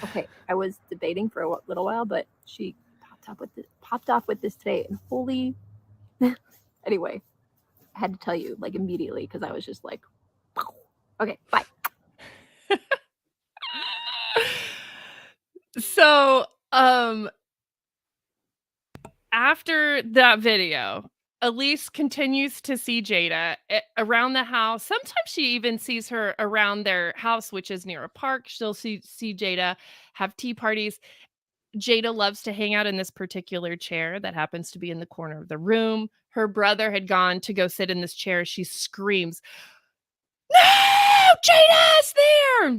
Okay. I was debating for a little while, but she popped off with this today. And holy. Anyway, I had to tell you like immediately because I was just like, wow. Okay, bye. So, after that video, Elise continues to see Jada around the house. Sometimes she even sees her around their house, which is near a park. She'll see Jada have tea parties. Jada loves to hang out in this particular chair that happens to be in the corner of the room. Her brother had gone to go sit in this chair. She screams, "No, Jada's there!"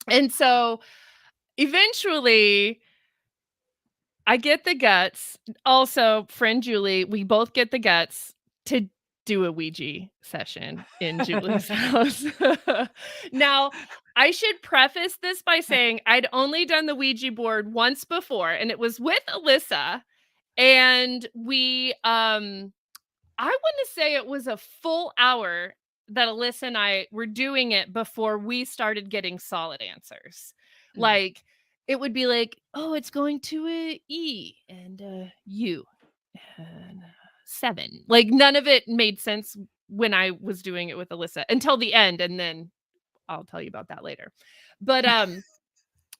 And so eventually I get the guts. Also, friend Julie, we both get the guts to do a Ouija session in Julie's house. Now, I should preface this by saying I'd only done the Ouija board once before, and it was with Alissa. And we, I want to say it was a full hour that Alissa and I were doing it before we started getting solid answers. Like, it would be like, oh, it's going to a E and a U and 7. Like, none of it made sense when I was doing it with Alissa until the end. And then I'll tell you about that later. But,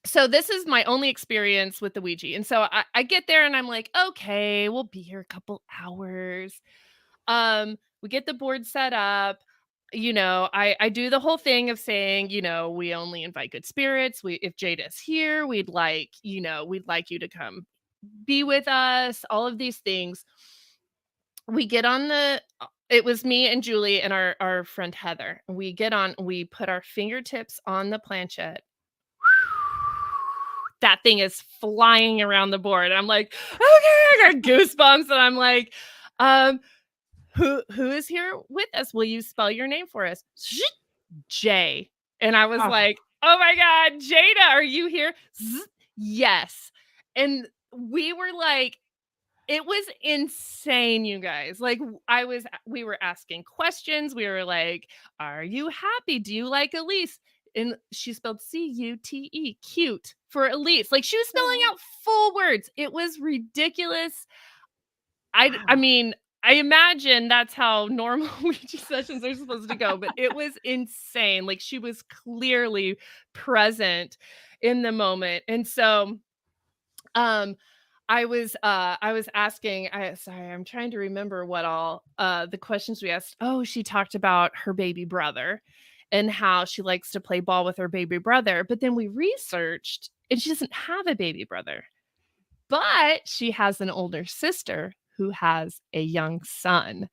so this is my only experience with the Ouija. And so I get there and I'm like, okay, we'll be here a couple hours. We get the board set up. I do the whole thing of saying, we only invite good spirits. If Jada's here, we'd like you to come be with us, all of these things. We get on it was me and Julie and our friend Heather. We get on, we put our fingertips on the planchette. That thing is flying around the board. I'm like, okay, I got goosebumps. And I'm like, who is here with us? Will you spell your name for us? J. And I was like, oh my God, Jada, are you here? Yes. And we were like, it was insane, you guys. Like, we were asking questions. We were like, are you happy? Do you like Elise? And she spelled C-U-T-E, cute, for Elise. Like, she was spelling out full words. It was ridiculous. I mean, I imagine that's how normal Ouija sessions are supposed to go, but it was insane. Like, she was clearly present in the moment. And so I was asking, sorry, I'm trying to remember what all the questions we asked. Oh, she talked about her baby brother and how she likes to play ball with her baby brother. But then we researched and she doesn't have a baby brother, but she has an older sister who has a young son.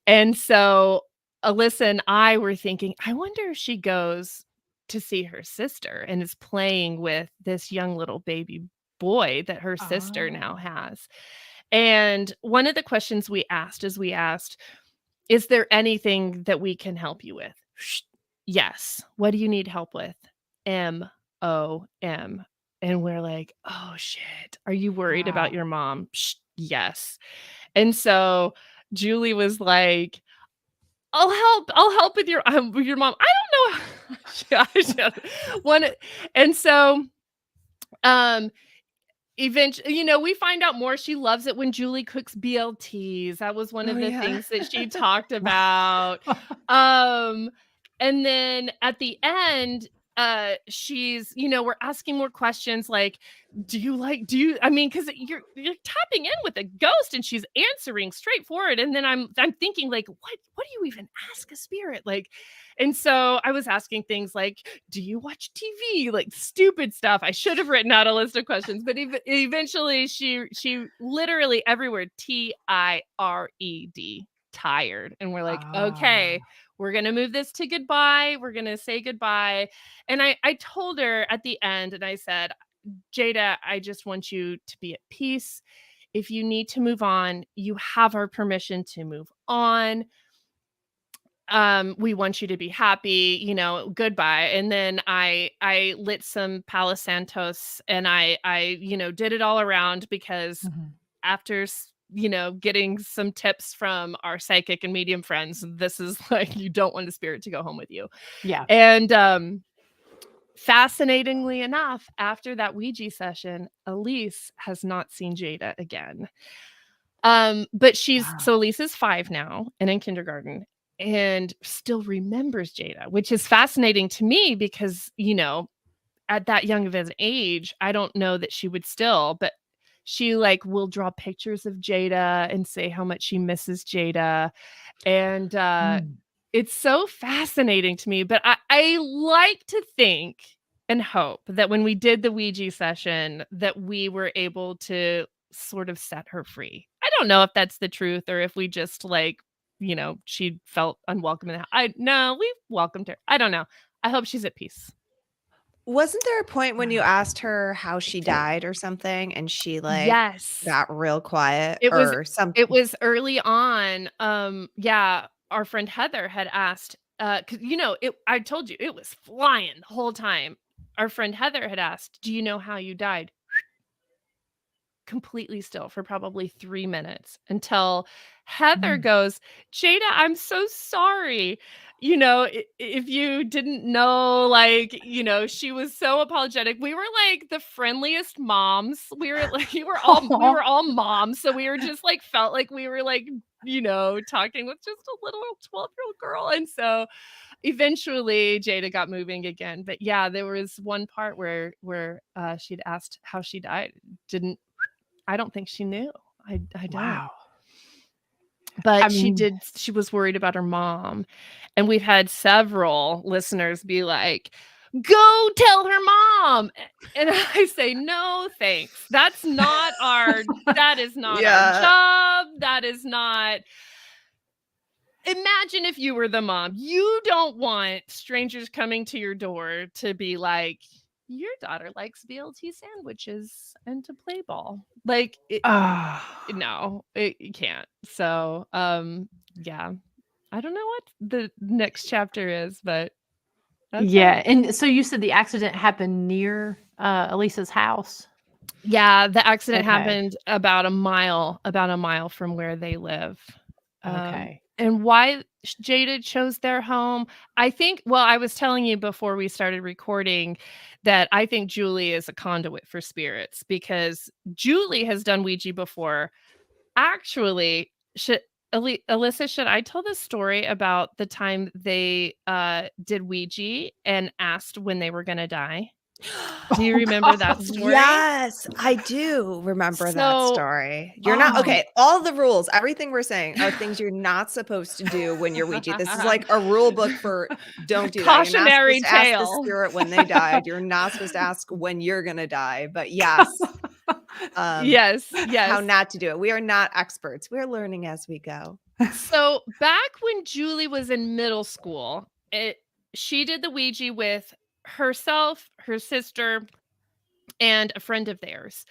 And so Alissa and I were thinking, I wonder if she goes to see her sister and is playing with this young little baby boy that her sister now has. And one of the questions we asked is there anything that we can help you with? Yes. What do you need help with? MOM. And we're like, oh shit. Are you worried about your mom? Yes. And so Julie was like, I'll help with your mom. I don't know. One, and so eventually, we find out more. She loves it when Julie cooks BLTs. That was one of the things that she talked about. And then at the end, she's, we're asking more questions like, because you're tapping in with a ghost and she's answering straightforward. And then I'm thinking like, what do you even ask a spirit? Like, and so I was asking things like, do you watch TV? Like stupid stuff. I should have written out a list of questions, but eventually she literally every word, TIRED, tired. And we're like, okay, we're going to move this to goodbye. We're going to say goodbye. And I told her at the end, and I said, Jada, I just want you to be at peace. If you need to move on, you have our permission to move on. We want you to be happy, goodbye. And then I lit some Palo Santos and I did it all around because after getting some tips from our psychic and medium friends, this is like, you don't want the spirit to go home with you. Yeah. And fascinatingly enough, after that Ouija session, Elise has not seen Jada again. But so Elisa's 5 now and in kindergarten and still remembers Jada, which is fascinating to me because, at that young of an age, I don't know that she would still, but she will draw pictures of Jada and say how much she misses Jada. And it's so fascinating to me, but I like to think and hope that when we did the Ouija session that we were able to sort of set her free. I don't know if that's the truth or if we just she felt unwelcome in the no, we welcomed her. I don't know. I hope she's at peace. Wasn't there a point when you asked her how she died or something and she yes, got real quiet it or something? It was early on. Our friend Heather had asked, cause I told you it was flying the whole time. Our friend Heather had asked, do you know how you died? Completely still for probably 3 minutes until Heather goes, Jada, I'm so sorry. If you didn't know, she was so apologetic. We were like the friendliest moms. We were all moms. So we were just felt like we were talking with just a little 12-year-old girl. And so eventually Jada got moving again. But yeah, there was one part where she'd asked how she died. I don't think she knew. I don't. Wow. But she was worried about her mom. And we've had several listeners be like, go tell her mom. And I say, no, thanks. That's not our job. That is not. Imagine if you were the mom. You don't want strangers coming to your door to be like, your daughter likes BLT sandwiches and to play ball. No, you can't. So, yeah, I don't know what the next chapter is, but yeah. And so you said the accident happened near Alissa's house. Yeah, the accident happened about a mile from where they live. Okay. And why Jada chose their home, I think, I was telling you before we started recording that I think Julie is a conduit for spirits because Julie has done Ouija before. Actually, Alissa, should I tell the story about the time they did Ouija and asked when they were going to die? Do you remember that story? Yes, I do remember that So- story. You're not Oh. okay. All the rules, everything we're saying are things you're not supposed to do when you're Ouija. This is like a rule book for don't do that. You're not Cautionary supposed to ask the tale. spirit when they died. You're not supposed to ask when you're gonna die. But yes, Yes. how not to do it. We are not experts. We're learning as we go. So back when Julie was in middle school, she did the Ouija with herself, her sister, and a friend of theirs.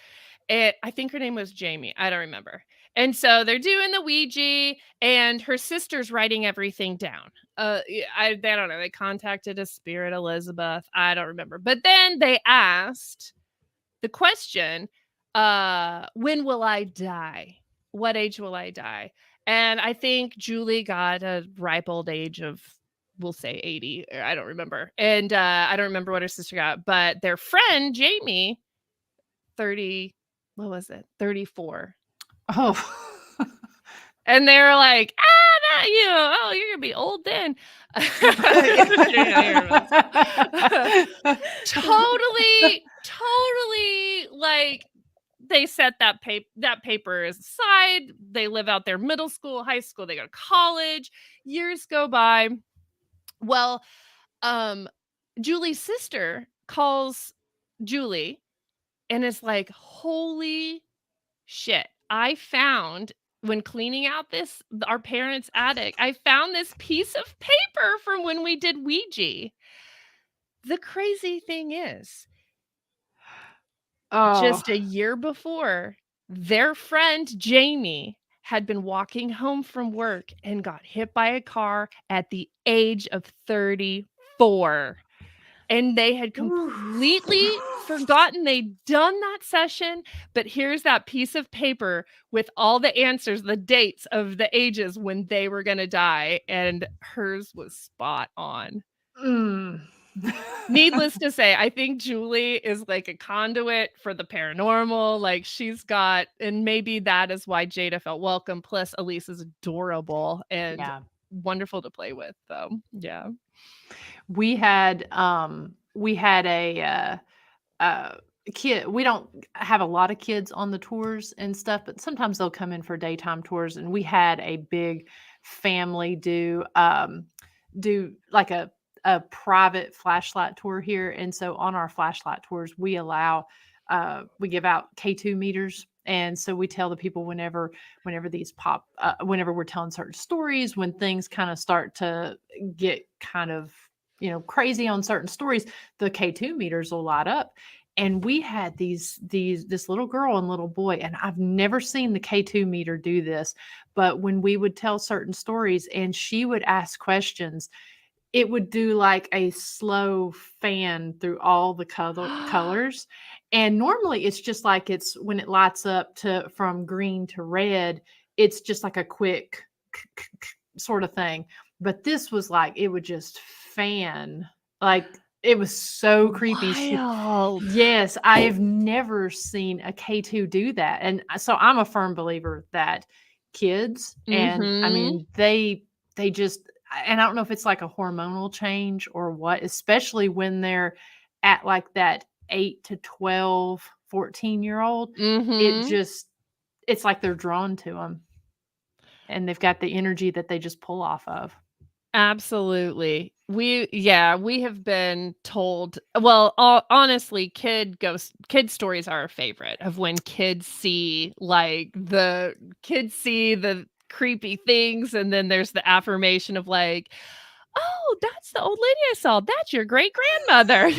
I think her name was Jamie. I don't remember. And so they're doing the Ouija, and her sister's writing everything down. I don't know. They contacted a spirit, Elizabeth. I don't remember. But then they asked the question, when will I die? What age will I die? And I think Julie got a ripe old age of, we'll say 80. Or I don't remember. And I don't remember what her sister got. But their friend, Jamie, 30, what was it? 34. Oh. And they were like, not you. Oh, you're going to be old then. Totally like they set that paper aside. They live out their middle school, high school, they go to college. Years go by. Well, Julie's sister calls Julie and is like, holy shit. I found, when cleaning out our parents' attic, I found this piece of paper from when we did Ouija. The crazy thing is, just a year before, their friend Jamie had been walking home from work and got hit by a car at the age of 34. And they had completely forgotten they'd done that session. But here's that piece of paper with all the answers, the dates of the ages when they were going to die. And hers was spot on. Needless to say, I think Julie is like a conduit for the paranormal. Like she's got, and maybe that is why Jada felt welcome. Plus, Elise is adorable and wonderful to play with. So, yeah. We had a kid. We don't have a lot of kids on the tours and stuff, but sometimes they'll come in for daytime tours. And we had a big family do like a private flashlight tour here. And so on our flashlight tours, we give out K2 meters. And so we tell the people whenever these pop, whenever we're telling certain stories, when things kind of start to get kind of, crazy on certain stories, the K2 meters will light up. And we had this little girl and little boy, and I've never seen the K2 meter do this, but when we would tell certain stories and she would ask questions, it would do like a slow fan through all the colors. And normally it's just like when it lights up from green to red, it's just like a quick sort of thing. But this was like, it would just fan, like it was so creepy. Yes, I have never seen a K2 do that. And so I'm a firm believer that kids, and I mean, they just, and I don't know if it's like a hormonal change or what, especially when they're at like that 8 to 12, 14-year-old, it's like they're drawn to them and they've got the energy that they just pull off of. Absolutely. We have been told, well, honestly, kid stories are our favorite, of when kids see the creepy things, and then there's the affirmation of like, oh, that's the old lady I saw. That's your great grandmother. We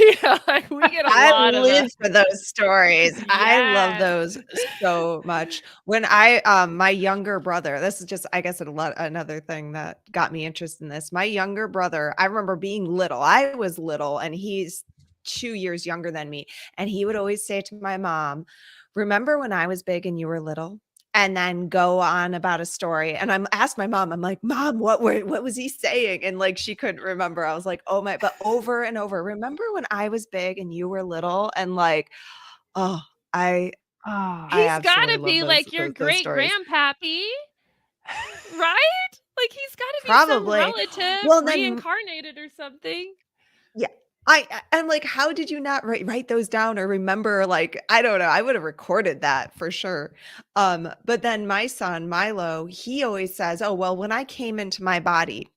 get a lot of live for those stories. Yes. I love those so much. When my younger brother, this is just, I guess, another thing that got me interested in this. My younger brother, I remember being little. I was little, and he's 2 years younger than me. And he would always say to my mom, remember when I was big and you were little? And then go on about a story. And I'm asked my mom, I'm like, Mom, what was he saying? And like, she couldn't remember. I was like, oh my, but over and over, remember when I was big and you were little? And like, he's got to be like your great grandpappy. Right? Like he's got to be some Probably. relative Well, then reincarnated or something. yeah. I'm like, how did you not write those down or remember? Like, I don't know. I would have recorded that for sure. But then my son, Milo, he always says, oh, well, when I came into my body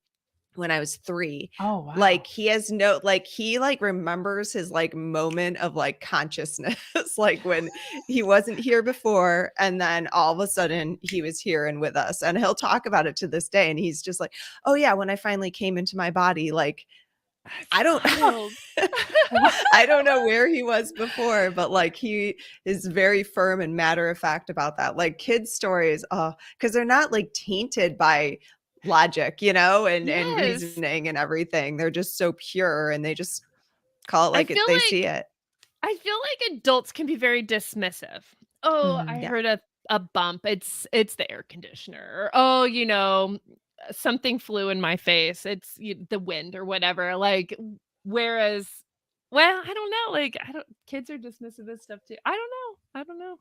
when I was 3, Oh, wow. like he has no, like he like remembers his like moment of like consciousness, like when he wasn't here before. And then all of a sudden he was here and with us. And he'll talk about it to this day. And he's just like, oh yeah, when I finally came into my body, like, I don't Wild. I don't know where he was before, but like he is very firm and matter of fact about that. Like kids' stories, because they're not like tainted by logic, and Yes. reasoning and everything. They're just so pure and they just call it I like feel they see it. I feel like adults can be very dismissive. Oh, Mhm. I Yeah. heard a bump. It's the air conditioner. Or, oh, something flew in my face. It's the wind or whatever. Like whereas well, I don't know. Like kids are dismissive of stuff too. I don't know.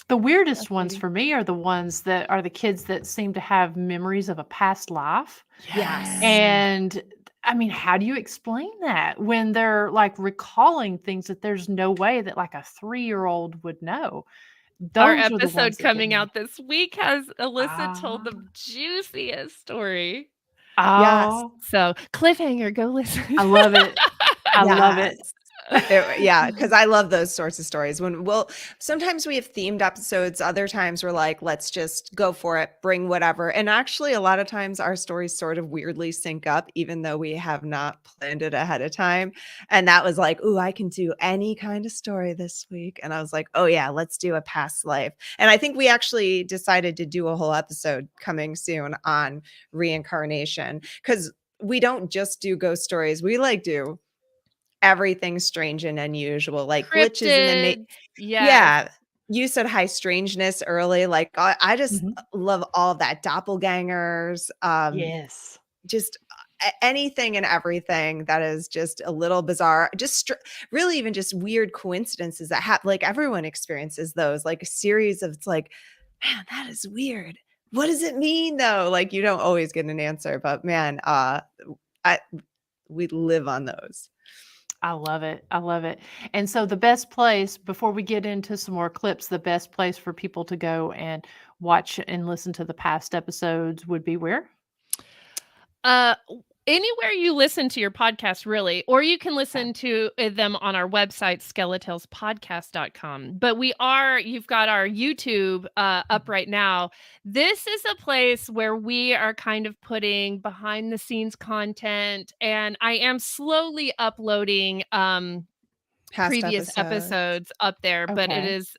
The weirdest ones Fascinating. for me are the ones that are the kids that seem to have memories of a past life. Yes. And I mean, how do you explain that when they're like recalling things that there's no way that like a 3-year-old would know? Our Those are the episode ones that get coming me. out this week has Alissa told Ah. the juiciest story. Yes. Oh, So cliffhanger, go listen. I love it. I love it. Yes. Yeah, because I love those sorts of stories. Sometimes we have themed episodes. Other times we're like, let's just go for it, bring whatever. And actually, a lot of times our stories sort of weirdly sync up, even though we have not planned it ahead of time. And that was like, ooh, I can do any kind of story this week. And I was like, oh yeah, let's do a past life. And I think we actually decided to do a whole episode coming soon on reincarnation, because we don't just do ghost stories. We like do everything strange and unusual, like glitches in the Cryptids. Yes. yeah. You said high strangeness early. Like I just Mhm. love all that doppelgangers, Yes. just anything and everything that is just a little bizarre, just really even just weird coincidences that happen. Like everyone experiences those, like a series of, it's like, man, that is weird. What does it mean though? Like you don't always get an answer, but man, we live on those. I love it. I love it. And so the best place, before we get into some more clips, the best place for people to go and watch and listen to the past episodes would be where? Anywhere you listen to your podcast, really, or you can listen to them on our website, SkeleTalesPodcast.com. But you've got our YouTube up right now. This is a place where we are kind of putting behind the scenes content, and I am slowly uploading Past previous episodes up there, but it Okay. is,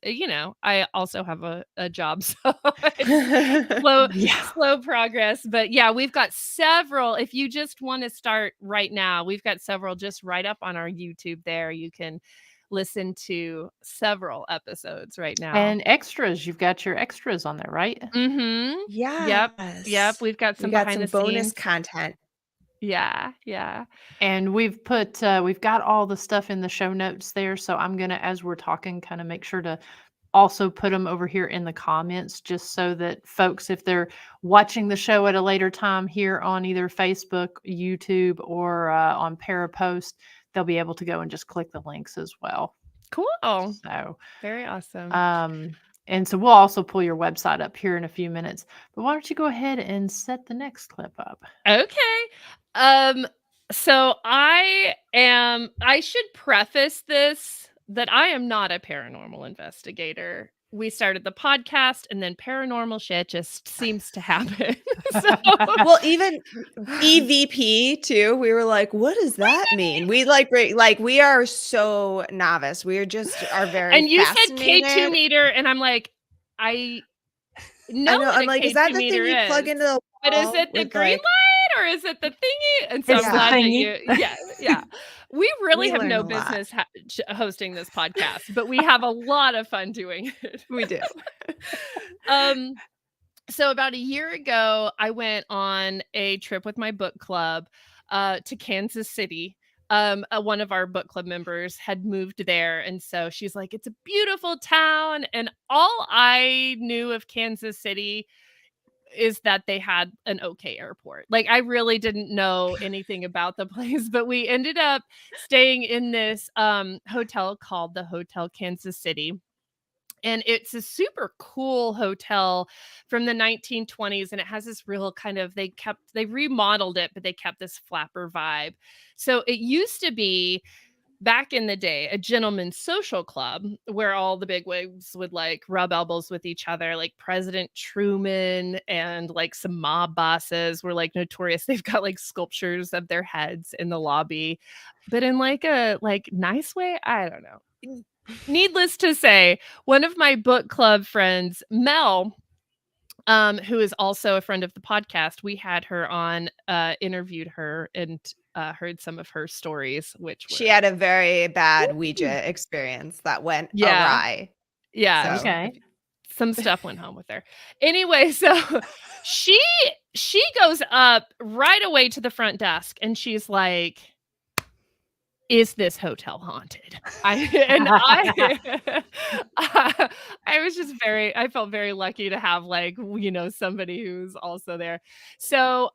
I also have a job, so it's Yeah. slow progress. But yeah, we've got several. If you just want to start right now, we've got several just right up on our YouTube there. You can listen to several episodes right now. And extras. You've got your extras on there, right? Mm-hmm. Yes. Yep. We've got some We got behind some the bonus scenes. content. Yeah. And we've got all the stuff in the show notes there. So I'm going to, as we're talking, kind of make sure to also put them over here in the comments, just so that folks, if they're watching the show at a later time here on either Facebook, YouTube, or on Parapost, they'll be able to go and just click the links as well. Cool. So, Very awesome. and so we'll also pull your website up here in a few minutes. But why don't you go ahead and set the next clip up? Okay. So I should preface this that I am not a paranormal investigator. We started the podcast and then paranormal shit just seems to happen. Well, even EVP too. We were like, what does that mean? We we are so novice. We are very and you said fascinated. K2 meter, and I'm like, I know. I know. What I'm a like, K2 is that the thing meter you plug is. into the wall? But is it the with, green like, light or is it the thingy? And so It's I'm the glad that thingy. yeah. We really We have learn no a lot. business hosting this podcast, but we have a lot of fun doing it. We do. So about a year ago, I went on a trip with my book club to Kansas City. One of our book club members had moved there, and so she's like, "It's a beautiful town." And all I knew of Kansas City is that they had an okay airport. Like, I really didn't know anything about the place, but we ended up staying in this hotel called the Hotel Kansas City. And it's a super cool hotel from the 1920s. And it has this real kind of, they remodeled it, but they kept this flapper vibe. So it used to be, back in the day, a gentleman's social club where all the bigwigs would like rub elbows with each other. Like President Truman and like some mob bosses were like notorious. They've got like sculptures of their heads in the lobby, but in like a nice way. I don't know. Needless to say, one of my book club friends, Mel, who is also a friend of the podcast, we had her on, interviewed her, and heard some of her stories, which she had a very bad Ouija experience that went awry. Yeah. So, Okay. Some stuff went home with her. Anyway, so she goes up right away to the front desk and she's like, is this hotel haunted? I was just I felt very lucky to have like, you know, somebody who's also there. So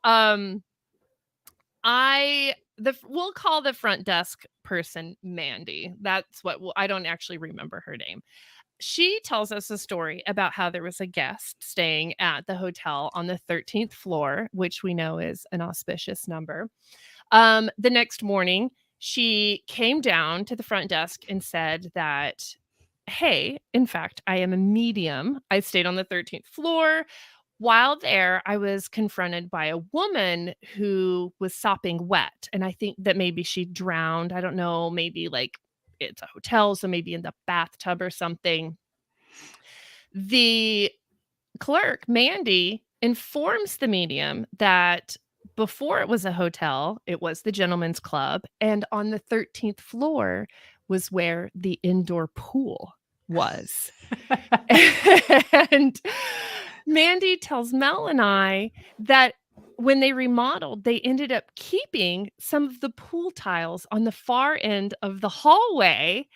we'll call the front desk person Mandy. That's what I don't actually remember her name. She tells us a story about how there was a guest staying at the hotel on the 13th floor, which we know is an auspicious number. The next morning, she came down to the front desk and said that, hey, in fact, I am a medium. I stayed on the 13th floor. While there, I was confronted by a woman who was sopping wet. And I think that maybe she drowned. I don't know, maybe like it's a hotel, so maybe in the bathtub or something. The clerk, Mandy, informs the medium that before it was a hotel, it was the gentleman's club. And on the 13th floor was where the indoor pool was. And Mandy tells Mel and I that when they remodeled, they ended up keeping some of the pool tiles on the far end of the hallway,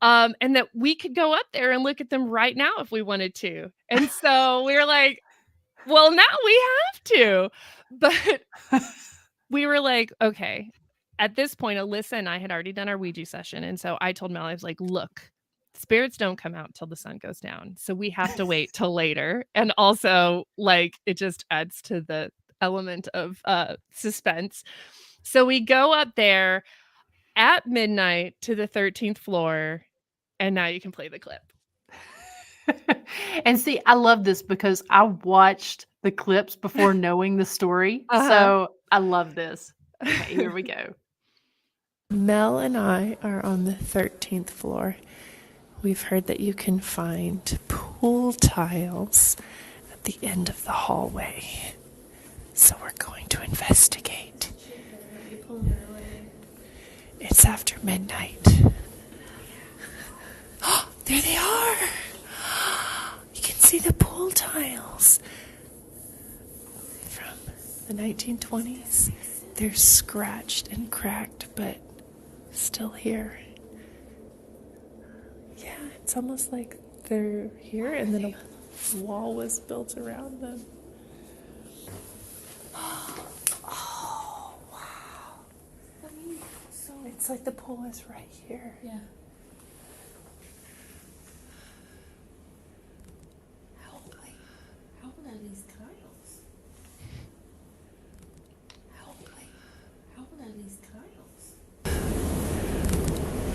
and that we could go up there and look at them right now if we wanted to. And so we were like, well, now we have to. But we were like, okay. At this point, Alissa and I had already done our Ouija session. And so I told Mel, I was like, look, spirits don't come out till the sun goes down. So we have to wait till later. And also, like, it just adds to the element of suspense. So we go up there at midnight to the 13th floor. And now you can play the clip. And see, I love this because I watched the clips before knowing the story. So I love this. Okay, here we go. Mel and I are on the 13th floor. We've heard that you can find pool tiles at the end of the hallway. So we're going to investigate. It's after midnight. Oh, there they are! You can see the pool tiles from the 1920s. They're scratched and cracked, but still here. Yeah, it's almost like they're here and then a wall was built around them. Oh, wow. So it's like the pool is right here. Yeah. How old are these tiles? How old are these tiles?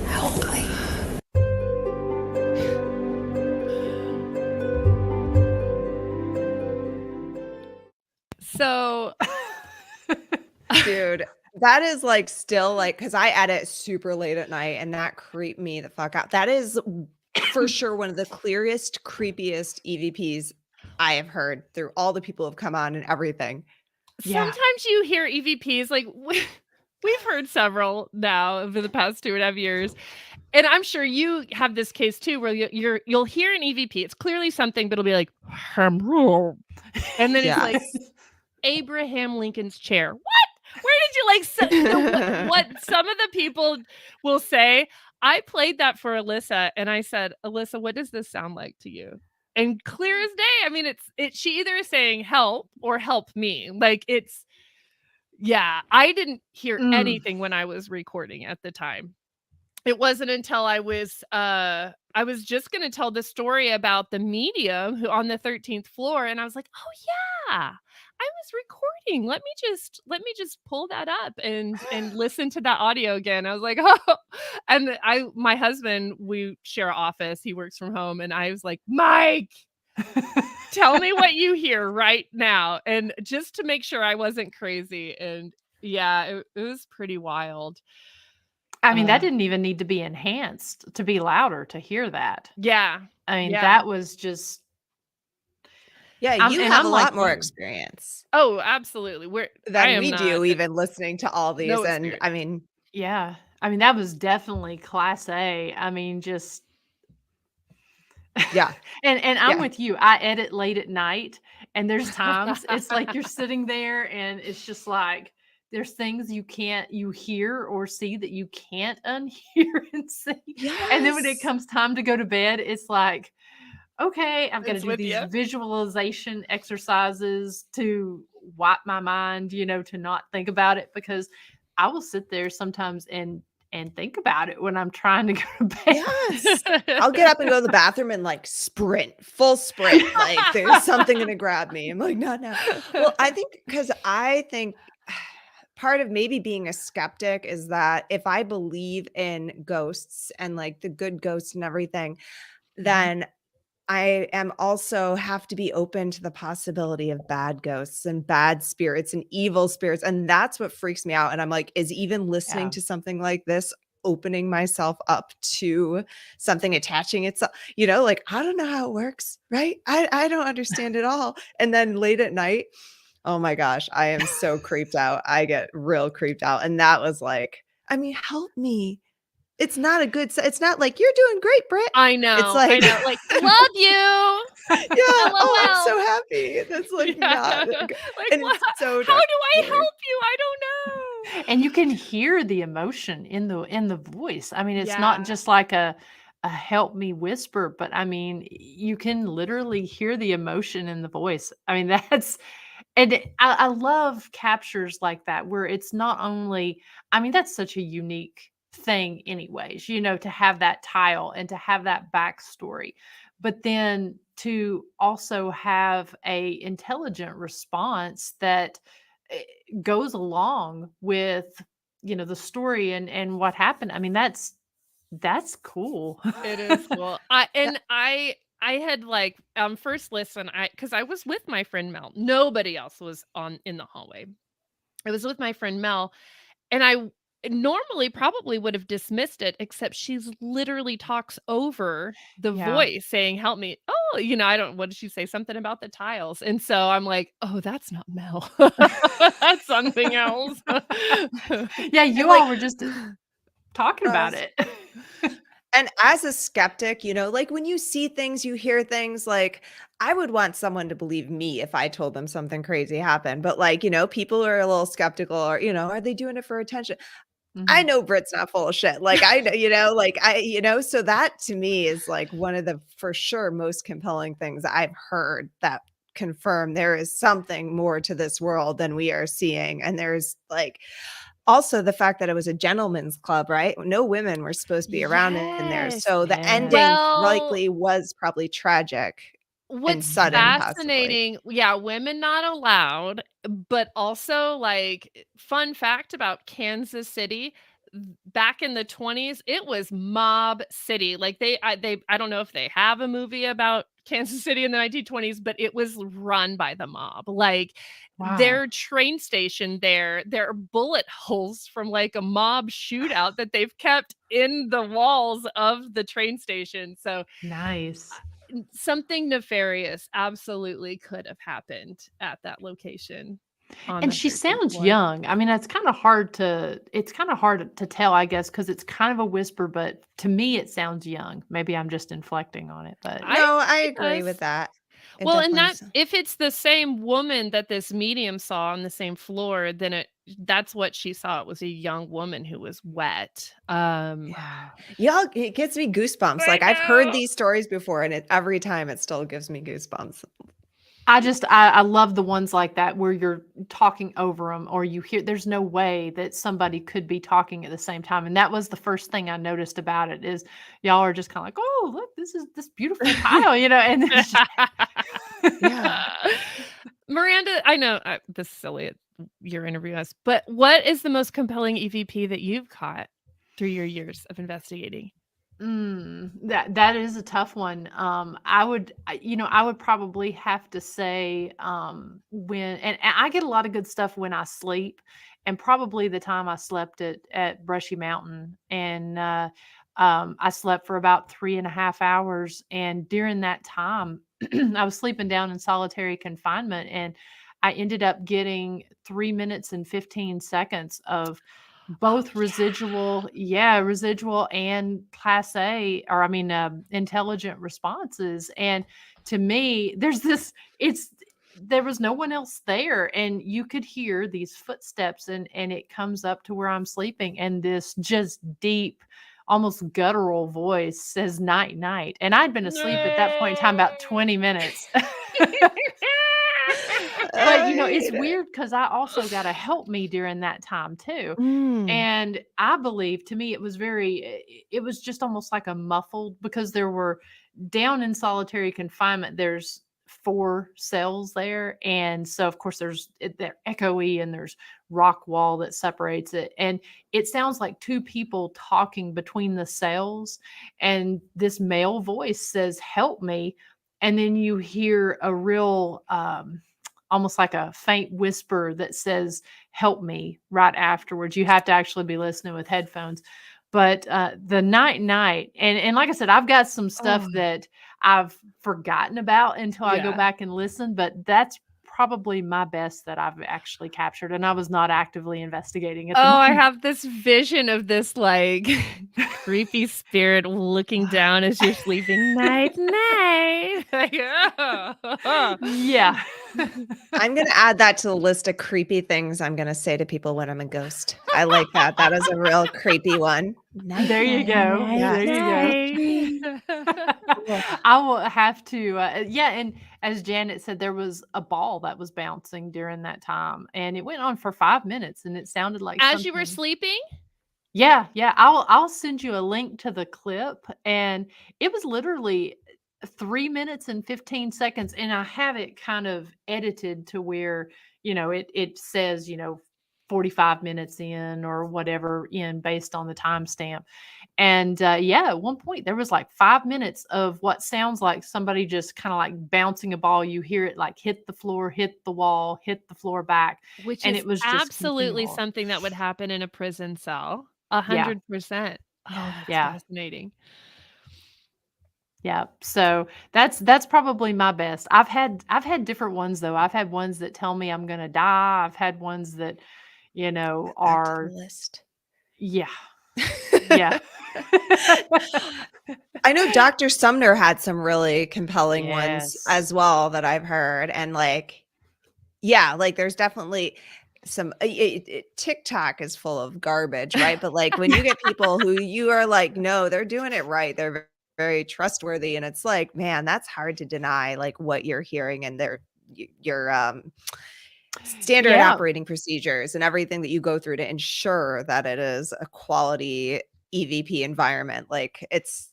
Help me. So, dude, that is like still like, because I edit super late at night and that creeped me the fuck out. That is for sure one of the clearest, creepiest EVPs I have heard through all the people who have come on and everything. Yeah. sometimes you hear EVPs, like we've heard several now over the past 2.5 years. And I'm sure you have this case too, where you'll hear an EVP. It's clearly something, but it'll be like, and then Yeah. it's like Abraham Lincoln's chair. What? Where did you like what some of the people will say? I played that for Alissa and I said, Alissa, what does this sound like to you? and clear as day. I mean, she either is saying help or help me. Like yeah, I didn't hear anything when I was recording at the time. It wasn't until I was just going to tell the story about the medium who on the 13th floor, and I was like, "Oh yeah, I was recording. Let me just pull that up and listen to that audio again." I was like, "Oh." And my husband, we share an office. He works from home, and I was like, "Mike, tell me what you hear right now." And just to make sure I wasn't crazy. And yeah, it was pretty wild. I mean, that didn't even need to be enhanced to be louder to hear that. Yeah. I mean, that was just. Yeah, you have a like lot more you. experience Oh, absolutely. than we do, even listening to all these. No And experience. I mean, Yeah. I mean, that was definitely class A. I mean, just. yeah. And I'm Yeah. with you. I edit late at night, and there's times it's like you're sitting there and it's just like there's things you hear or see that you can't unhear and see. And then when it Yes. comes time to go to bed, it's like, okay, I've got to It's do with these you. visualization exercises to wipe my mind, to not think about it, because I will sit there sometimes and think about it when I'm trying to go to bed. Yes. I'll get up and go to the bathroom and like full sprint. Like there's something going to grab me. I'm like, no. Well, I think part of maybe being a skeptic is that if I believe in ghosts and like the good ghosts and everything, then I am also have to be open to the possibility of bad ghosts and bad spirits and evil spirits. And that's what freaks me out. And I'm like, is even listening to something like this opening myself up to something attaching itself, like, I don't know how it works, right? I don't understand it all. And then late at night, oh my gosh, I am so creeped out. I get real creeped out. And that was like, I mean, help me. It's not it's not like you're doing great, Britt. I know. It's like, like, love you. Yeah. Oh, I'm LOL. so happy. That's like not. Like, And what? it's so How do I dark. help you? I don't know. And you can hear the emotion in the voice. I mean, it's Yeah. not just like a help me whisper, but I mean, you can literally hear the emotion in the voice. I mean, I love captures like that where it's not only, I mean, that's such a unique thing anyways, to have that tile and to have that backstory, but then to also have a intelligent response that goes along with the story and what happened. I mean, that's cool. It is cool. I had like first listen, because I was with my friend Mel. Nobody else was in the hallway. I was with my friend Mel, and I normally probably would have dismissed it, except she's literally talks over the voice saying, help me. Oh, what did she say? Something about the tiles. And so I'm like, oh, that's not Mel. That's something else. Yeah, you all were just talking about it. And as a skeptic, like when you see things, you hear things, like I would want someone to believe me if I told them something crazy happened. But like, people are a little skeptical, or, are they doing it for attention? I know Britt's not full of shit. Like I know, so that to me is like one of the, for sure, most compelling things I've heard that confirm there is something more to this world than we are seeing. And there's like, also the fact that it was a gentleman's club, right? No women were supposed to be around in there. So the ending likely was probably tragic. What's sudden, fascinating, women not allowed, but also like fun fact about Kansas City, back in the 20s, it was mob city. Like I don't know if they have a movie about Kansas City in the 1920s, but it was run by the mob. Like their train station there are bullet holes from like a mob shootout that they've kept in the walls of the train station. So nice. Something nefarious absolutely could have happened at that location. And she sounds young. I mean, it's kind of hard to tell, I guess, because it's kind of a whisper, but to me it sounds young. Maybe I'm just inflecting on it, but I agree with that. Well, and that if it's the same woman that this medium saw on the same floor, then that's what she saw. It was a young woman who was wet. Yeah, it gives me goosebumps. I Like I've heard know. these stories before, and every time it still gives me goosebumps. I love the ones like that where you're talking over them or you hear there's no way that somebody could be talking at the same time. And that was the first thing I noticed about it is y'all are just kind of like, oh, look, this is this beautiful tile, and it's just, Yeah. Miranda, I know this is silly. You're interviewing us, but what is the most compelling EVP that you've caught through your years of investigating? That is a tough one. I would probably have to say when and I get a lot of good stuff when I sleep, and probably the time I slept at Brushy Mountain, and I slept for about 3.5 hours, and during that time, I was sleeping down in solitary confinement, and I ended up getting 3 minutes and 15 seconds of both residual and class A, or I mean, intelligent responses. And to me, there was no one else there, and you could hear these footsteps, and it comes up to where I'm sleeping, and this just deep, almost guttural voice says night night. And I'd been asleep at that point in time about 20 minutes. But it's weird because I also got to help me during that time too. And I believe, to me, it was just almost like a muffled, because there were, down in solitary confinement, there's 4 cells there. And so of course they're echoey, and there's rock wall that separates it. And it sounds like 2 people talking between the cells. And this male voice says, help me. And then you hear a real, almost like a faint whisper that says, help me, right afterwards. You have to actually be listening with headphones. But the night, and like I said, I've got some stuff that I've forgotten about until I go back and listen, but that's probably my best that I've actually captured. And I was not actively investigating it. I have this vision of this like creepy spirit looking down as you're sleeping. Night, night. Yeah. I'm going to add that to the list of creepy things I'm going to say to people when I'm a ghost. I like that. That is a real creepy one. There you go. There you go. I will have to, and as Janet said, there was a ball that was bouncing during that time, and it went on for 5 minutes, and it sounded like as you were sleeping. Yeah. I'll send you a link to the clip, and it was literally 3 minutes and 15 seconds, and I have it kind of edited to where it says 45 minutes in or whatever in, based on the timestamp. And at one point there was like 5 minutes of what sounds like somebody just kind of like bouncing a ball. You hear it like hit the floor, hit the wall, hit the floor back, Which and is it was just absolutely continual. something that would happen in a prison cell. Yeah. 100%. Oh, that's Yeah. fascinating. Yeah. So that's probably my best. I've had different ones though. I've had ones that tell me I'm gonna die. I've had ones that, are list. yeah. Yeah. I know Dr. Sumner had some really compelling ones Yes. as well that I've heard. And there's definitely some TikTok is full of garbage, right? But like when you get people who you are like, no, they're doing it right. They're very trustworthy. And it's like, man, that's hard to deny, like what you're hearing and your standard operating procedures and everything that you go through to ensure that it is a quality EVP environment. Like it's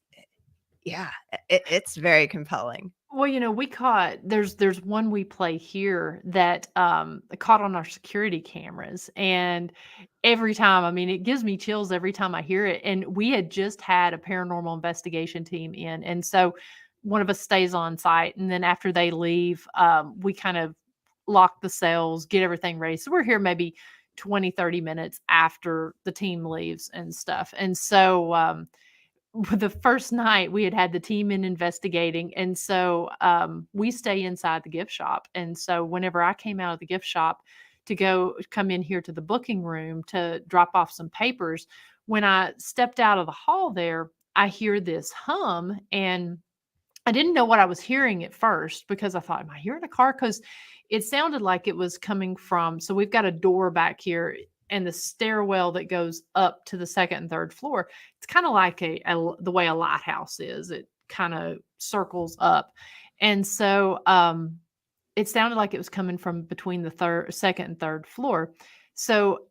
very compelling. Well, we caught there's one we play here that caught on our security cameras, and every time, I mean, it gives me chills every time I hear it. And we had just had a paranormal investigation team in, and so one of us stays on site, and then after they leave, we kind of lock the cells, get everything ready. So we're here maybe 20-30 minutes after the team leaves and stuff. And so the first night we had the team in investigating, and so we stay inside the gift shop. And so whenever I came out of the gift shop to come in here to the booking room to drop off some papers, when I stepped out of the hall there, I hear this hum, and I didn't know what I was hearing at first because I thought, am I hearing a car? Because it sounded like it was coming from, so we've got a door back here and the stairwell that goes up to the second and third floor. It's kind of like the way a lighthouse is. It kind of circles up. And so it sounded like it was coming from between the second and third floor. So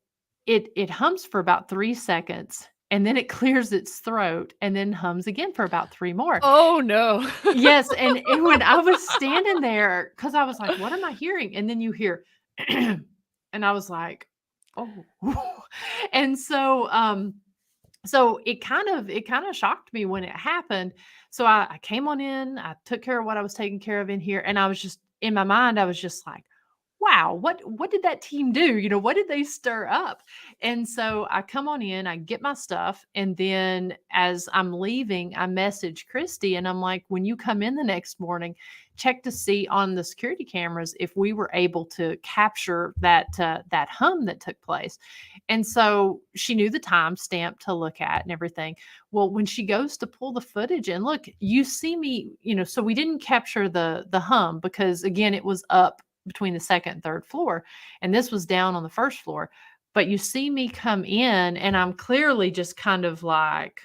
it hums for about 3 seconds, and then it clears its throat and then hums again for about 3 more. Oh no. Yes, and when I was standing there, because I was like, "What am I hearing?" And then you hear, and I was like, "Oh," and so it kind of shocked me when it happened. So I came on in, I took care of what I was taking care of in here, and I was just in my mind, I was just like, wow, what did that team do? What did they stir up? And so I come on in, I get my stuff, and then as I'm leaving, I message Christy and I'm like, when you come in the next morning, check to see on the security cameras if we were able to capture that hum that took place. And so she knew the timestamp to look at and everything. Well, when she goes to pull the footage and look, you see me, so we didn't capture the hum because again, it was up between the second and third floor, and this was down on the first floor. But you see me come in and I'm clearly just kind of like,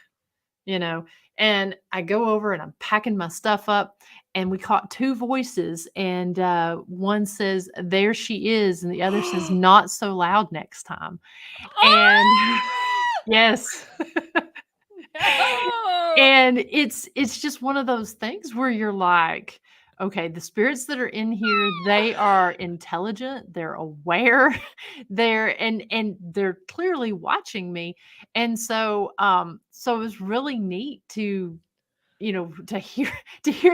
and I go over and I'm packing my stuff up, and we caught 2 voices, and one says, "There she is," and the other says, "Not so loud next time." And yes. No. And it's just one of those things where you're like, okay, the spirits that are in here, they are intelligent, they're aware, and they're clearly watching me. And so so it was really neat to to hear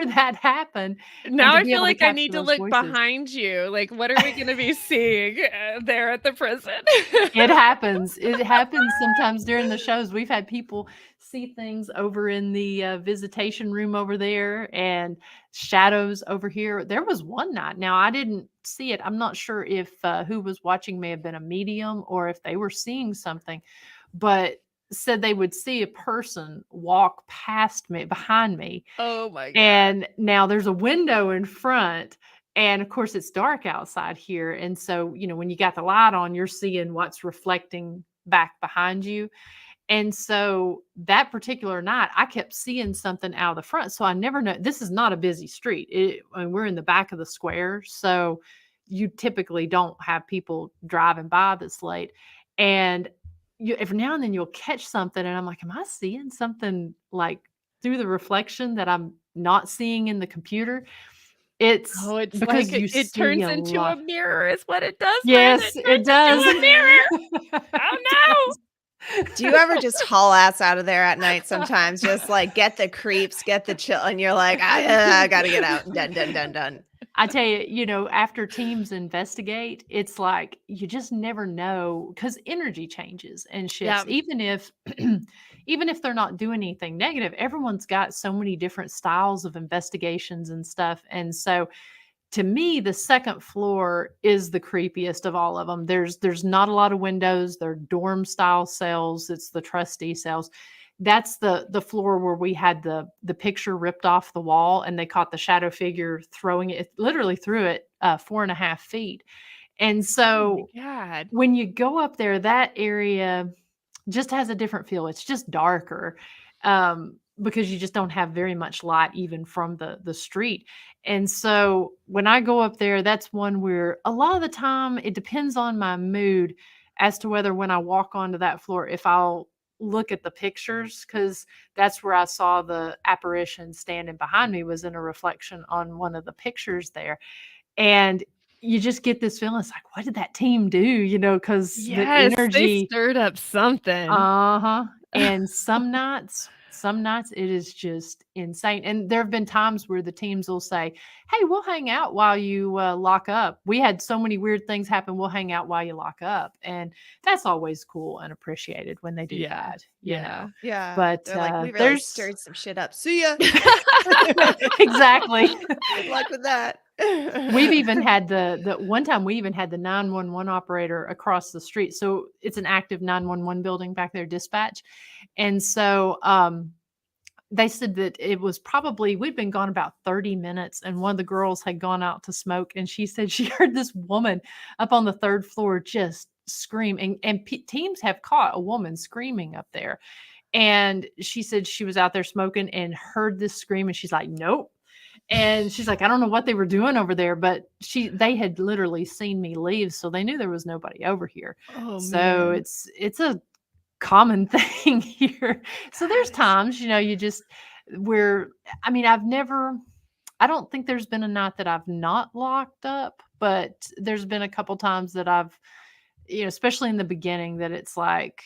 that happen, and Now to I be feel able to like I capture need to those look voices. behind you. Like, what are we going to be seeing there at the prison? It happens. It happens sometimes during the shows. We've had people see things over in the visitation room over there, and shadows over here. There was one night. Now, I didn't see it. I'm not sure if who was watching may have been a medium or if they were seeing something, but said they would see a person walk past me, behind me. Oh my God. And now there's a window in front. And of course, it's dark outside here. And so, when you got the light on, you're seeing what's reflecting back behind you. And so that particular night, I kept seeing something out of the front. So I never know. This is not a busy street. We're in the back of the square. So you typically don't have people driving by this late. And every now and then you'll catch something. And I'm like, am I seeing something like through the reflection that I'm not seeing in the computer? It's it's because like it turns into a mirror is what it does. Yes, it does. Into a mirror. Oh no. Do you ever just haul ass out of there at night sometimes? Just like get the creeps, get the chill, and you're like, I gotta get out. Done. I tell you, after teams investigate, it's like you just never know because energy changes and shifts. Yeah. Even if they're not doing anything negative, everyone's got so many different styles of investigations and stuff. And so to me, the second floor is the creepiest of all of them. There's not a lot of windows. They're dorm style cells. It's the trustee cells. That's the floor where we had the picture ripped off the wall, and they caught the shadow figure throwing it, literally threw it 4.5 feet. And so when you go up there, that area just has a different feel. It's just darker because you just don't have very much light even from the street. And so when I go up there, that's one where a lot of the time it depends on my mood as to whether when I walk onto that floor, if I'll look at the pictures, because that's where I saw the apparition standing behind me was in a reflection on one of the pictures there. And you just get this feeling. It's like, what did that team do? Because the energy they stirred up something. And some nights it is just insane. And there have been times where the teams will say, hey, we'll hang out while you lock up. We had so many weird things happen. We'll hang out while you lock up. And that's always cool and appreciated when they do that. Yeah. But they're like, we really stirred some shit up. See ya. Exactly. Good luck with that. We've even had the one time we even had the 911 operator across the street. So it's an active 911 building back there, dispatch. And so they said that it was probably, we'd been gone about 30 minutes, and one of the girls had gone out to smoke, and she said she heard this woman up on the third floor just scream, and teams have caught a woman screaming up there. And she said she was out there smoking and heard this scream, and she's like, nope. And she's like, I don't know what they were doing over there, but they had literally seen me leave, so they knew there was nobody over here. Oh, So man. it's a common thing here. So there's times, you just where, I mean, I don't think there's been a night that I've not locked up, but there's been a couple times that I've, especially in the beginning, that it's like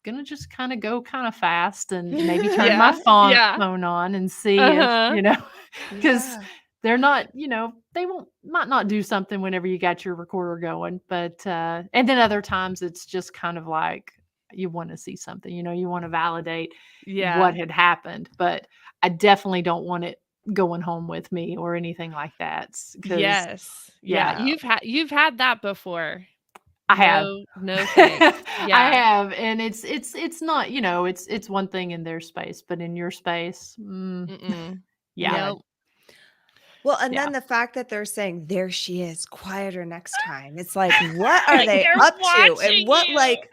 gonna just kind of go kind of fast and maybe turn my phone on and see if, because Yeah. they're not, they might not do something whenever you got your recorder going, but and then other times it's just kind of like you want to see something, you want to validate what had happened, but I definitely don't want it going home with me or anything like that. Yes. Yeah. You've had that before. I have. No thanks. Yeah. I have, and it's not, it's one thing in their space, but in your space, yeah. Nope. Well, and then the fact that they're saying, there she is, quiet next time. It's like, what are they They're up to? And watching what, you. like,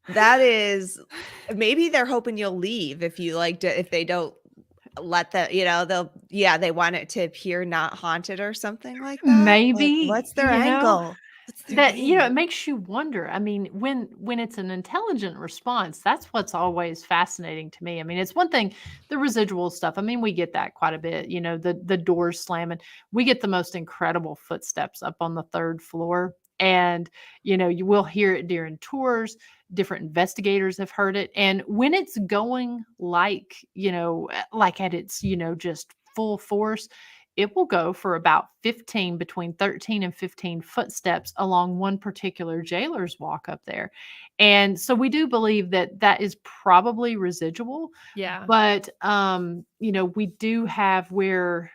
that is, maybe they're hoping you'll leave if you if they don't let the, they want it to appear not haunted or something like that. Maybe, like, what's their angle? What's their game? It makes you wonder. I mean, when it's an intelligent response, that's what's always fascinating to me. I mean, it's one thing, the residual stuff. I mean, we get that quite a bit, the doors slamming. We get the most incredible footsteps up on the third floor. And, you will hear it during tours. Different investigators have heard it. And when it's going like at its, just full force, it will go for about between 13 and 15 footsteps along one particular jailer's walk up there. And so we do believe that is probably residual. Yeah. But, we do have where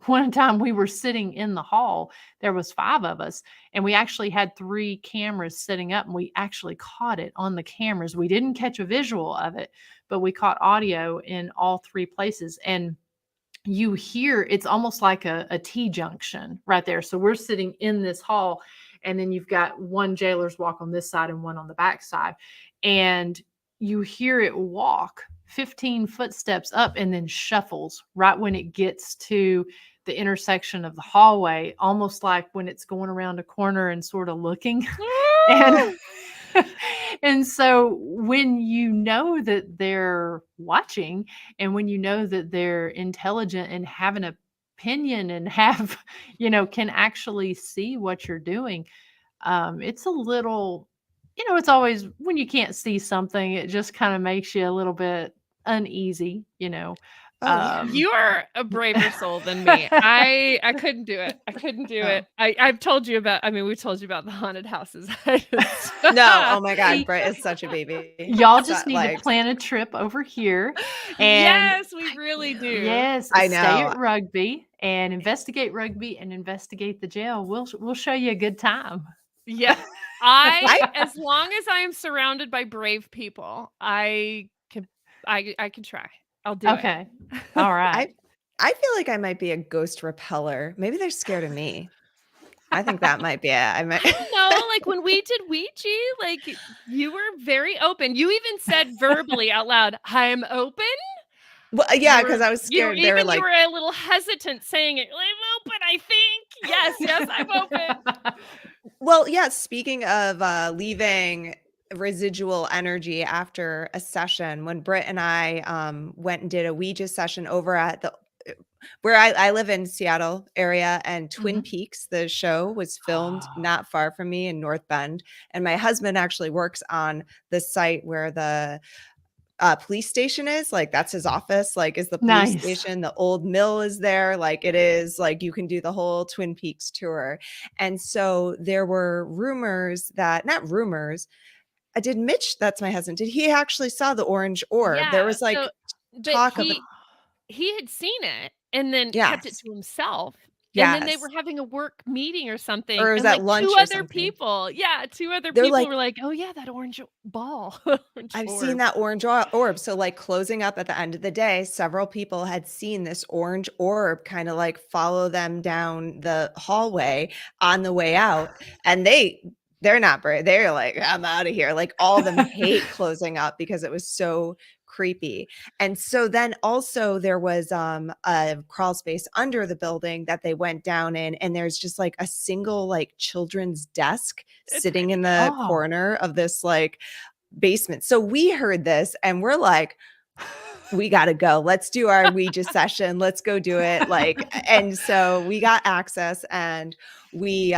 one time we were sitting in the hall, there was 5 of us, and we actually had 3 cameras sitting up, and we actually caught it on the cameras. We didn't catch a visual of it, but we caught audio in all 3 places. And you hear, it's almost like a T-junction right there. So we're sitting in this hall, and then you've got one jailer's walk on this side and one on the back side. And you hear it walk 15 footsteps up and then shuffles right when it gets to the intersection of the hallway, almost like when it's going around a corner and sort of looking. And so when you know that they're watching, and when you know that they're intelligent and have an opinion and have, can actually see what you're doing, it's a little, it's always, when you can't see something, it just kind of makes you a little bit uneasy, You are a braver soul than me. I couldn't do it. I couldn't do it. I've told you about, we've told you about the haunted houses. No, oh my God, Britt is such a baby. Y'all just need to plan a trip over here. And yes, we really do. Yes, I know. Stay at Rugby and investigate Rugby and investigate the jail. We'll show you a good time. Yeah. As long as I am surrounded by brave people, I can try. I'll do it. Okay. All right. I feel like I might be a ghost repeller. Maybe they're scared of me. I think that might be it. I might. No, like when we did Ouija, like you were very open. You even said verbally out loud, "I'm open." Well, yeah, because I was scared. You were a little hesitant saying it. I'm open, I think. Yes, I'm open. Well, yeah. Speaking of leaving residual energy after a session, when Britt and I went and did a Ouija session over at where I live in Seattle area, and Twin Peaks, the show, was filmed not far from me in North Bend. And my husband actually works on the site where the police station is. Like, that's his office, like, is the police station. The old mill is there. Like, it is like you can do the whole Twin Peaks tour. And so there were rumors that, not rumors, did Mitch, that's my husband, did he actually saw the orange orb? Yeah, there was like talk of he had seen it and then kept it to himself. And then they Yes. were having a work meeting or something, Or it was and, at like, lunch 2 or other something. people yeah, 2 other They're people like, were like, "Oh, yeah, that orange ball, orange I've orb." seen that orange orb. So, like, closing up at the end of the day, several people had seen this orange orb kind of like follow them down the hallway on the way out. And they're not brave. They're like, I'm out of here. Like, all of them hate closing up because it was so creepy. And so then also there was a crawl space under the building that they went down in, and there's just like a single like children's desk It's sitting in creepy. the Oh. corner of this like basement. So we heard this and we're like, we got to go. Let's do our Ouija session. Let's go do it. Like, and so we got access and we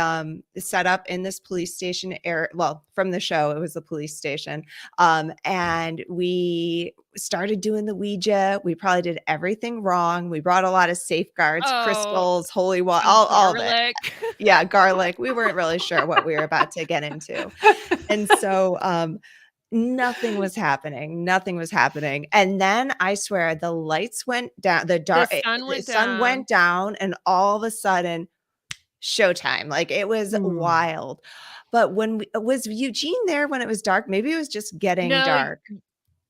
set up in this police station area. Well, from the show, it was the police station. And we started doing the Ouija. We probably did everything wrong. We brought a lot of safeguards, Oh, crystals, holy water, some all of it. garlic. Yeah, garlic. We weren't really sure what we were about to get into. And so nothing was happening. And then I swear the lights went down, the sun went down, and all of a sudden, showtime. Like, it was wild. But when was Eugene there when it was dark? Maybe it was just getting No, dark.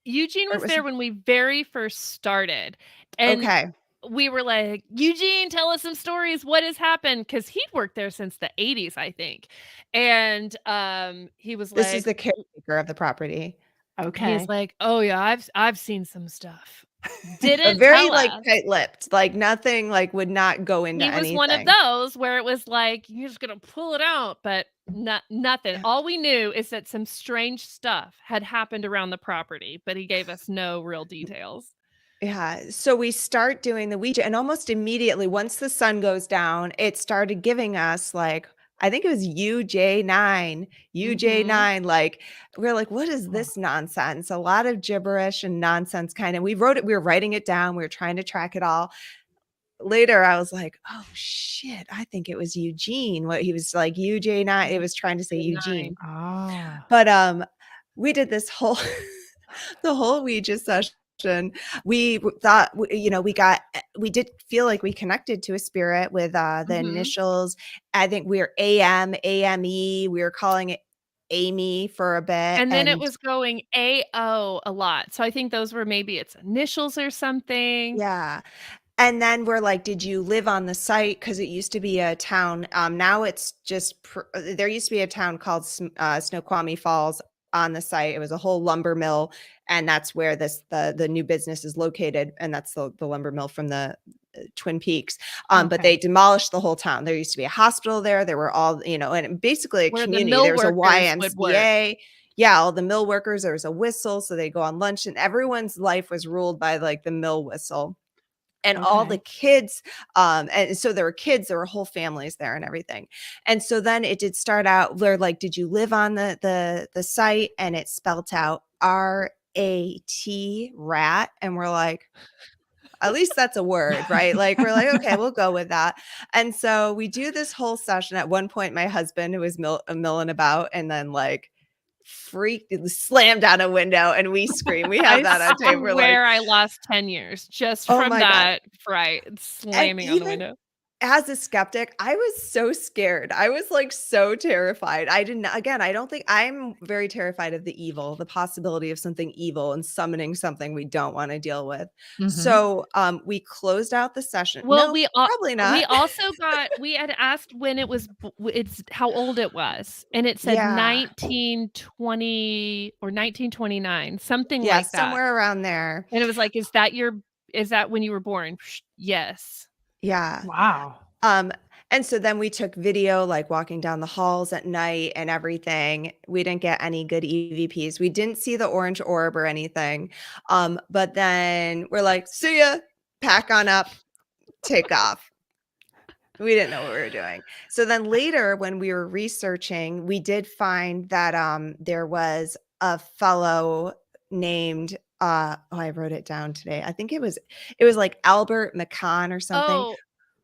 Eugene Or was was there when we very first started, and Okay. we were like, "Eugene, tell us some stories. What has happened?" Because he'd worked there since the 80s, I think. And he was This is like, the caretaker of the property. Okay. he's like, "Oh yeah, I've seen some stuff." But Didn't very tell like us. tight-lipped. Like, nothing like would not go into He was one of anything. those where it was like, you're just gonna pull it out, but nothing. Yeah. All we knew is that some strange stuff had happened around the property, but he gave us no real details. Yeah. So we start doing the Ouija, and almost immediately, once the sun goes down, it started giving us like, I think it was UJ9, UJ9. Like, we're like, what is this nonsense? A lot of gibberish and nonsense kind of. We were writing it down. We were trying to track it all. Later, I was like, oh shit, I think it was Eugene. What he was like, UJ9. It was trying to say Eugene. Ah. But we did this whole the whole Ouija session. We thought, we did feel like we connected to a spirit with the initials. I think we were AME. We were calling it Amy for a bit. And then it was going AO a lot. So I think those were maybe its initials or something. Yeah. And then we're like, did you live on the site? Because it used to be a town. Now it's just, there used to be a town called Snoqualmie Falls on the site. It was a whole lumber mill. And that's where the new business is located. And that's the lumber mill from the Twin Peaks. But they demolished the whole town. There used to be a hospital there. There were all, and basically a Where the community. mill There was a workers would work. YMCA. Yeah, all the mill workers. There was a whistle. So they go on lunch, and everyone's life was ruled by like the mill whistle. And all the kids, and so there were kids, there were whole families there and everything. And so then it did start out, they're like, did you live on the site? And it spelt out RAT, rat. And we're like, at least that's a word, right? Like, we're like, okay, we'll go with that. And so we do this whole session. At one point, my husband, who was milling about, and then like slammed down a window, and we scream. We have that on tape. We're like, I lost 10 years just oh from my God. that fright slamming on the window. As a skeptic, I was so scared. I was like so terrified. I don't think I'm very terrified of the evil, the possibility of something evil and summoning something we don't want to deal with. So we closed out the session. Well, no, probably not. We also we had asked when it was, it's how old it was. And it said 1920 or 1929, something like that. Somewhere around there. And it was like, is that when you were born? Yes. Yeah. Wow. And so then we took video, like walking down the halls at night and everything. We didn't get any good EVPs. We didn't see the orange orb or anything. But then we're like, see ya, pack on up, take off. We didn't know what we were doing. So then later, when we were researching, we did find that there was a fellow named I wrote it down today. I think it was like Albert McCann or something. Oh,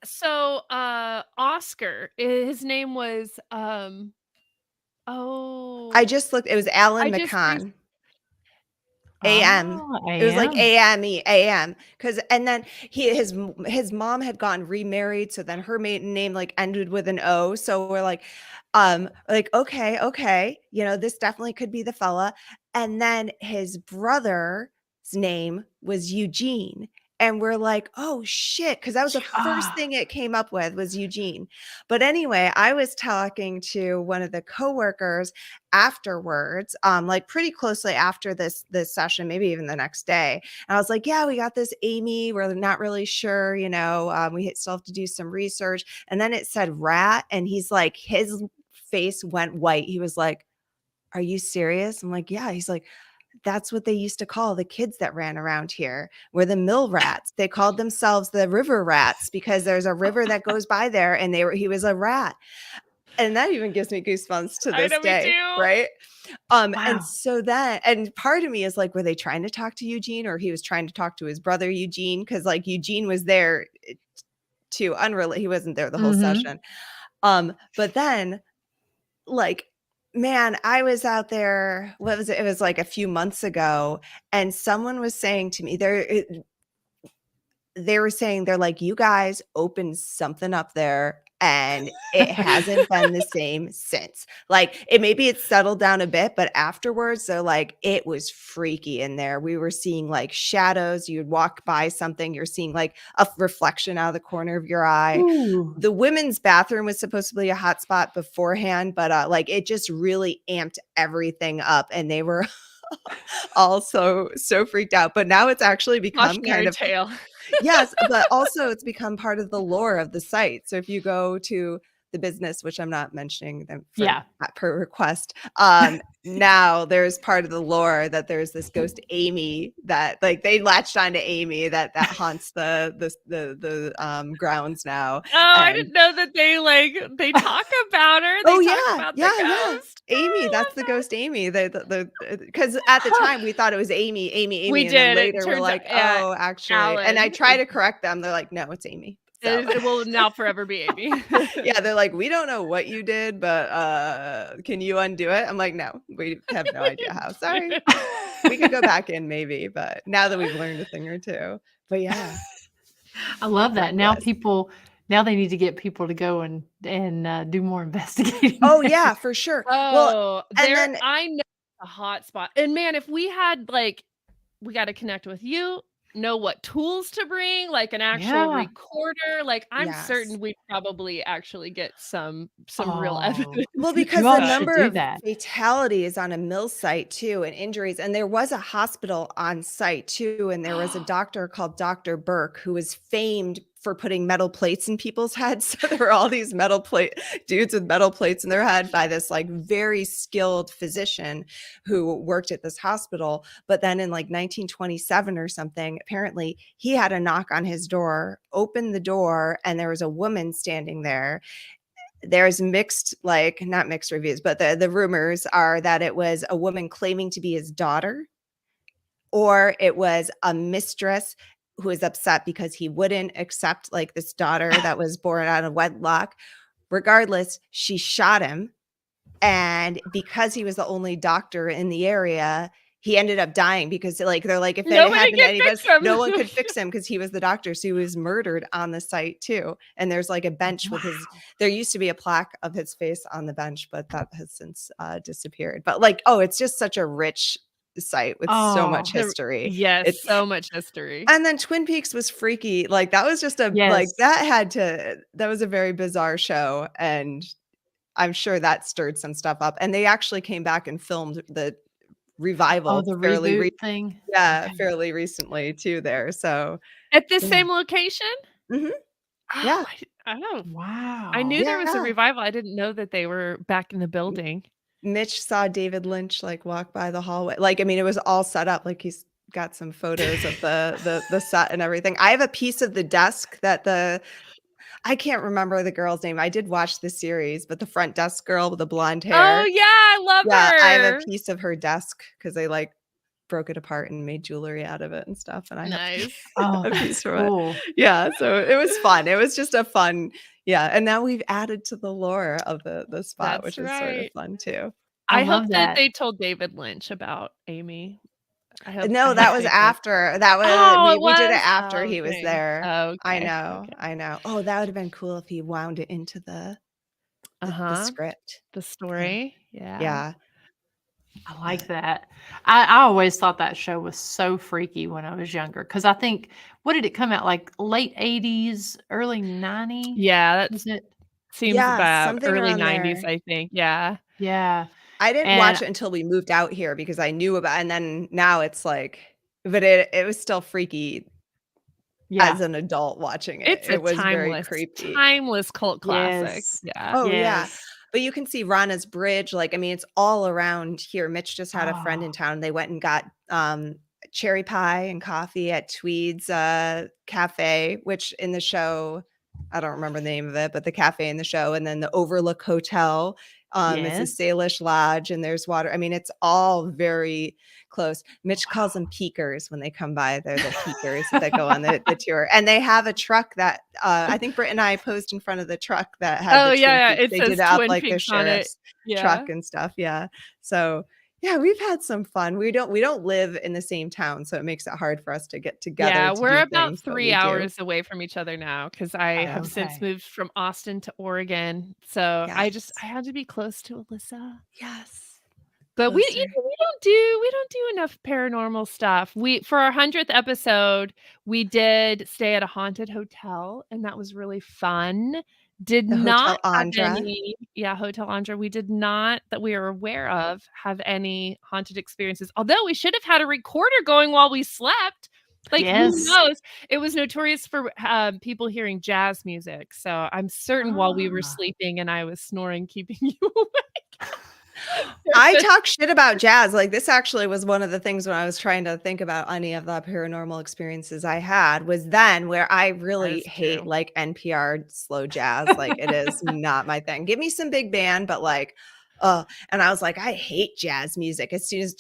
so Oscar, his name was I just looked, it was Alan McCann. AM. Oh, It was like AM. AM, because and then his mom had gotten remarried, so then her maiden name like ended with an O. So we're like okay, this definitely could be the fella. And then his brother's name was Eugene. And we're like, oh shit, because that was the first thing it came up with was Eugene. But anyway, I was talking to one of the coworkers afterwards, like pretty closely after this session, maybe even the next day. And I was like, yeah, we got this Amy. We're not really sure, we still have to do some research. And then it said rat, and he's like, his face went white. He was like, are you serious? I'm like, yeah. He's like, that's what they used to call the kids that ran around here, were the mill rats. They called themselves the river rats because there's a river that goes by there, and he was a rat. And that even gives me goosebumps to this day, right? And so and part of me is like, were they trying to talk to Eugene, or he was trying to talk to his brother Eugene? Because like Eugene was there too, unrelated. He wasn't there the whole session. But then, like, man, I was out there. What was it? It was like a few months ago, and someone was saying to me, they were saying, they're like, you guys opened something up there, and it hasn't been the same since. Like, maybe it's settled down a bit, but afterwards they're like, it was freaky in there. We were seeing like shadows. You'd walk by something, you're seeing like a reflection out of the corner of your eye. Ooh. The women's bathroom was supposed to be a hot spot beforehand, but like it just really amped everything up, and they were all so freaked out. But now it's actually become kind of tale. Yes, but also it's become part of the lore of the site. So if you go to the business, which I'm not mentioning them per request, now there's part of the lore that there's this ghost Amy that like they latched onto Amy that haunts the grounds now. Oh, I didn't know that they talk about her. They talk about the ghost. Amy, that's the ghost Amy. Because at the time we thought it was Amy. We And did. then later we're like, oh, actually. Alan. And I try to correct them. They're like, no, it's Amy. So. It will now forever be Amy. Yeah, they're like, we don't know what you did, but can you undo it? I'm like, no, we have no idea how. Sorry. We could go back in maybe, but now that we've learned a thing or two. But yeah. I love that. Now they need to get people to go and do more investigating. Oh yeah, for sure. Oh, well, I know a hot spot. And man, if we had we got to connect with you, know what tools to bring, like an actual recorder. Like I'm certain we'd probably actually get some real evidence. Well, because the number of fatalities on a mill site too, and injuries, and there was a hospital on site too, and there was a doctor called Dr. Burke who was famed for putting metal plates in people's heads. So there were all these dudes with metal plates in their head by this like very skilled physician who worked at this hospital. But then in like 1927 or something, apparently he had a knock on his door, opened the door, and there was a woman standing there. There's not mixed reviews, but the rumors are that it was a woman claiming to be his daughter, or it was a mistress who was upset because he wouldn't accept like this daughter that was born out of wedlock. Regardless, she shot him. And because he was the only doctor in the area, he ended up dying because like they're like, if it happened to anybody, no one could fix him because he was the doctor. So he was murdered on the site too. And there's like a bench with there used to be a plaque of his face on the bench, but that has since disappeared. But like, it's just such a rich site with so much history. It's so much history. And then Twin Peaks was freaky. Like that was just that was a very bizarre show, and I'm sure that stirred some stuff up. And they actually came back and filmed the revival the reboot thing. Yeah, fairly recently too there. So at the same location? Mm-hmm. Yeah. Oh wow. I knew there was a revival. I didn't know that they were back in the building. Mitch saw David Lynch like walk by the hallway. Like, I mean, it was all set up. Like he's got some photos of the set and everything. I have a piece of the desk that I can't remember the girl's name. I did watch the series, but the front desk girl with the blonde hair. Oh yeah, I love her. I have a piece of her desk because they like broke it apart and made jewelry out of it and stuff. And I have a piece from it. Yeah, so it was fun. It was just a fun. Yeah, and now we've added to the lore of the spot, which is sort of fun too. I hope that they told David Lynch about Amy. I hope No, that was they did. after. That was Oh, it we did it was? after Oh, he was dang. there. I Okay. know, Okay. I know. Oh, that would have been cool if he wound it into the script. The story. Yeah. Yeah. I like that. I always thought that show was so freaky when I was younger because I think what did it come out like late 80s, early 90s? Yeah, that Was it? seems Yeah, about something early around 90s, there. I think. Yeah. Yeah. I didn't And watch it until we moved out here because I knew about, and then now it's like, but it was still freaky yeah. as an adult watching it. It's a It was very timeless creepy. cult classic. Yes. Yeah. Oh, yeah. Yes. But you can see Rana's Bridge. Like, I mean, it's all around here. Mitch just had a friend in Oh. town. They went and got cherry pie and coffee at Tweed's cafe, which in the show, I don't remember the name of it, but the cafe in the show, and then the Overlook Hotel is a Yes. Salish Lodge, and there's water. I mean, it's all very close. Mitch calls them peekers when they come by. They're the peekers that go on the tour. And they have a truck that I think Britt and I posed in front of the truck that had the Twin Peaks. It They says did it up Twin like the Peaks on it. sheriff's truck and stuff. Yeah. So yeah, we've had some fun. We don't live in the same town, so it makes it hard for us to get together. Yeah, to we're do about things, but 3 we do. hours away from each other now because I have since Okay. moved from Austin to Oregon. So I Yes. had to be close to Alissa. Yes. But we Closer. we don't do enough paranormal stuff. We for our 100th episode, we did stay at a haunted hotel, and that was really fun. Did The not Hotel have Andra. any, Hotel Andra. We did not, that we are aware of, have any haunted experiences. Although we should have had a recorder going while we slept. Like, Yes. who knows? It was notorious for people hearing jazz music. So I'm certain while we were Ah. sleeping and I was snoring, keeping you awake. I talk shit about jazz. Like, this actually was one of the things when I was trying to think about any of the paranormal experiences I had was then where I really is hate true. like NPR slow jazz. Like, it is not my thing. Give me some big band, but like, and I was like, I hate jazz music. As soon as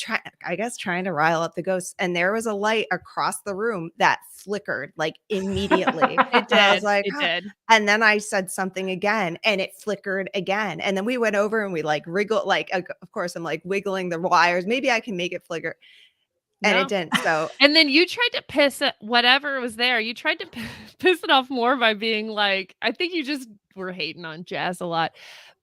trying to rile up the ghosts, and there was a light across the room that flickered like immediately. It And I did. was like, It "Huh." did. And then I said something again and it flickered again. And then we went over and we like wriggled, like, of course, I'm like wiggling the wires. Maybe I can make it flicker. And No. it didn't. So And then you tried to piss it, whatever was there. You tried to piss it off more by being like, I think you just were hating on jazz a lot.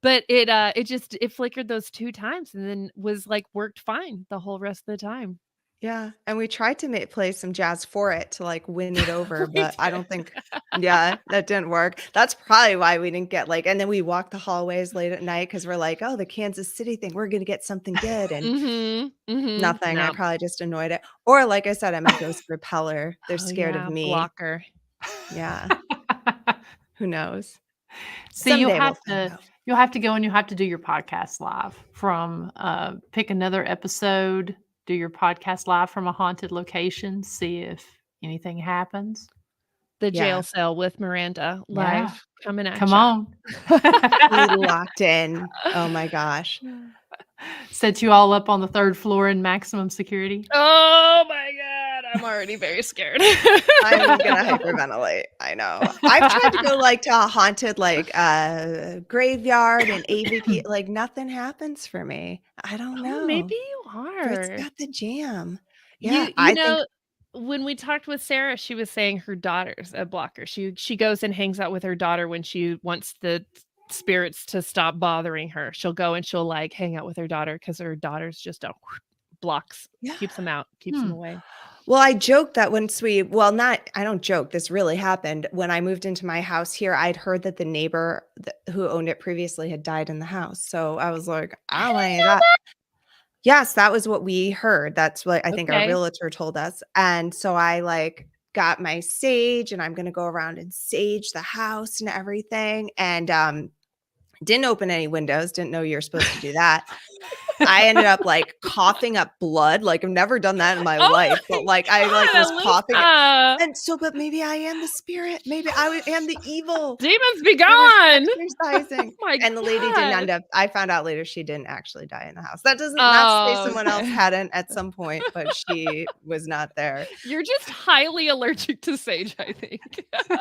But it flickered those 2 times and then was like worked fine the whole rest of the time. yeah. And we tried to play some jazz for it to like win it over, We but I don't did. think, yeah, that didn't work. That's probably why we didn't get like, and then we walked the hallways late at night because we're like, oh, the Kansas City thing, we're going to get something good. And nothing. I No. probably just annoyed it. Or like I said, I'm a ghost repeller. They're Oh, scared yeah, of me. blocker. Yeah. Who knows? See, you'll Someday we'll have find to out. you'll have to go and you'll have to do your podcast live from pick another episode, do your podcast live from a haunted location, see if anything happens. The Yeah. jail cell with Miranda live coming at Come ya. on. Be locked in. Oh my gosh. Set you all up on the 3rd floor in maximum security. Oh my God. I'm already very scared. I'm gonna hyperventilate. I know. I've tried to go like to a haunted like graveyard and AVP. Like nothing happens for me. I don't know. Maybe you Britt's are. got the jam. Yeah, You I know, think when we talked with Sarah, she was saying her daughter's a blocker. She goes and hangs out with her daughter when she wants the spirits to stop bothering her. She'll go and she'll like hang out with her daughter because her daughter's just blocks, keeps them out, keeps them away. Well, I joked that I don't joke. This really happened. When I moved into my house here, I'd heard that the neighbor who owned it previously had died in the house. So I was like, I don't want any of that. Yes, that was what we heard. That's what I think our Okay. realtor told us. And so I like got my sage and I'm going to go around and sage the house and everything. And didn't open any windows. Didn't know you're supposed to do that. I ended up like coughing up blood. Like I've never done that in my life, but like I like was coughing. And so, but maybe I am the spirit. Maybe I am the evil. Demons be gone. Exercising. Oh my And the lady didn't God. end up. I found out later she didn't actually die in the house. That doesn't not to say someone else okay. hadn't at some point, but she was not there. You're just highly allergic to sage, I think.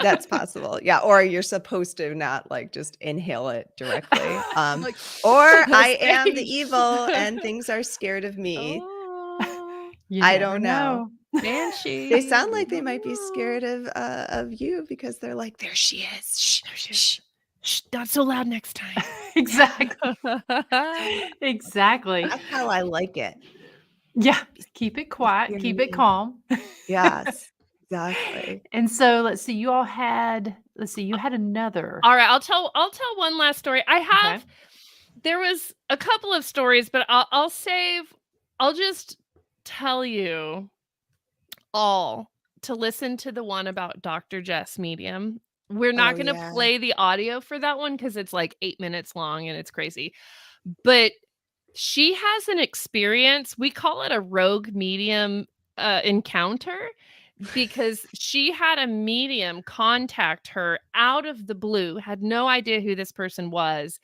That's possible. Yeah. Or you're supposed to not like just inhale it directly. Like, Or the I am the sage. evil and things are scared of me. Oh. You I never don't know. Banshee. They sound like they might be scared of you because they're like, there she is. Shh, There she shh. is. Shh, not so loud next time. Exactly. Exactly. That's how I like it. Yeah. Keep it quiet. scaring Keep it me. calm. Yes, exactly. And so let's see. You all had. Let's see. You had another. All right, I'll tell one last story. I have Okay. there was a couple of stories, but I'll just tell you all to listen to the one about Dr. Jess Medium. We're not Oh, going to yeah. play the audio for that one because it's like 8 minutes long and it's crazy. But she has an experience. We call it a rogue medium encounter because she had a medium contact her out of the blue, had no idea who this person was,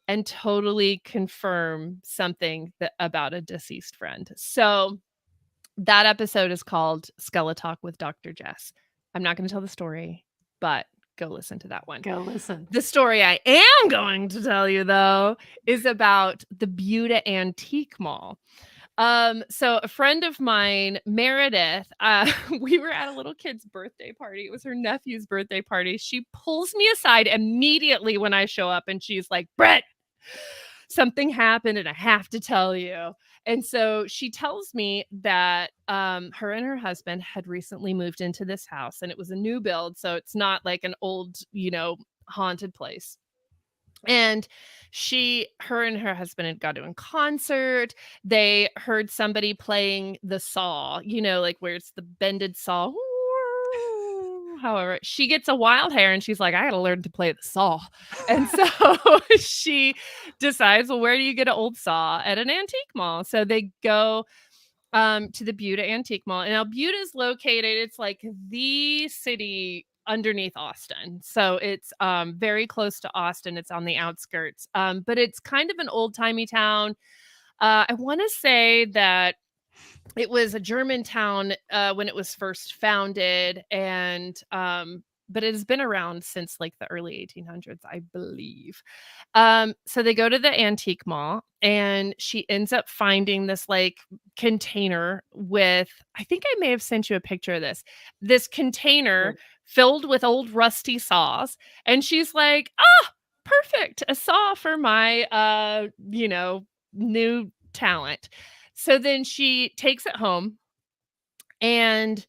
and totally confirm something about a deceased friend. So that episode is called SkeleTales with Dr. Jess. I'm not going to tell the story, but go listen to that one. Go listen. The story I am going to tell you, though, is about the Buda Antique Mall. So a friend of mine, Meredith, we were at a little kid's birthday party. It was her nephew's birthday party. She pulls me aside immediately when I show up and she's like, Britt, something happened and I have to tell you. And so she tells me that her and her husband had recently moved into this house and it was a new build. So it's not like an old, haunted place. And her and her husband had got to a concert. They heard somebody playing the saw, like where it's the bended saw. However, she gets a wild hair and she's like, I got to learn to play the saw. And so she decides, well, where do you get an old saw? At an antique mall. So they go to the Buda Antique Mall. And now Buda is located, it's like the city underneath Austin. So it's very close to Austin. It's on the outskirts. But it's kind of an old-timey town. I want to say that it was a German town when it was first founded, and but it has been around since like the early 1800s, I believe. So they go to the antique mall, and she ends up finding this like container with, I think I may have sent you a picture of this container filled with old rusty saws, and she's like, perfect, a saw for my new talent. So then she takes it home and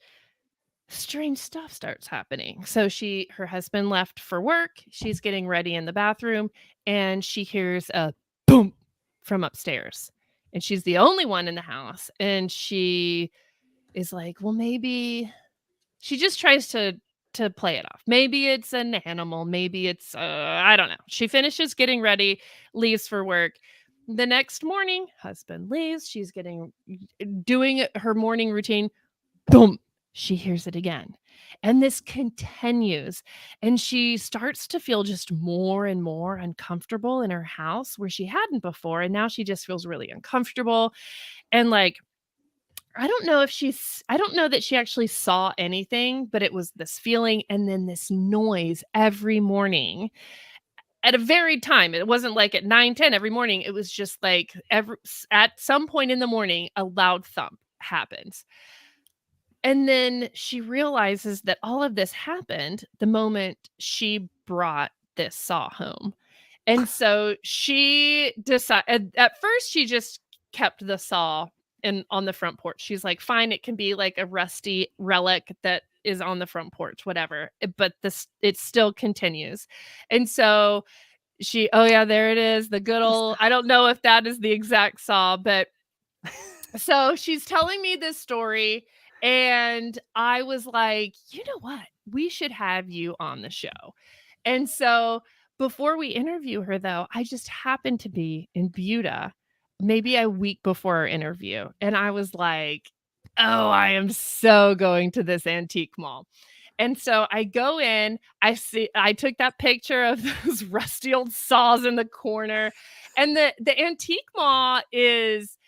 strange stuff starts happening. So her husband left for work. She's getting ready in the bathroom and she hears a boom from upstairs. And she's the only one in the house. And she is like, well, maybe she just tries to play it off. Maybe it's an animal. Maybe it's, I don't know. She finishes getting ready, leaves for work. The next morning, husband leaves. She's doing her morning routine. Boom. She hears it again. And this continues. And she starts to feel just more and more uncomfortable in her house where she hadn't before. And now she just feels really uncomfortable. And like, I don't know that she actually saw anything, but it was this feeling and then this noise every morning. At a varied time. It wasn't like at 9-10 every morning. It was just like at some point in the morning, a loud thump happens. And then she realizes that all of this happened the moment she brought this saw home. And so she decided, at first she just kept the saw on the front porch. She's like, fine, it can be like a rusty relic that is on the front porch, whatever. But it still continues. And so oh yeah, there it is. The good old, I don't know if that is the exact saw, but so she's telling me this story and I was like, you know what? We should have you on the show. And so before we interview her though, I just happened to be in Buda maybe a week before our interview. And I was like, oh, I am so going to this antique mall. And so I go in, I took that picture of those rusty old saws in the corner. And the antique mall is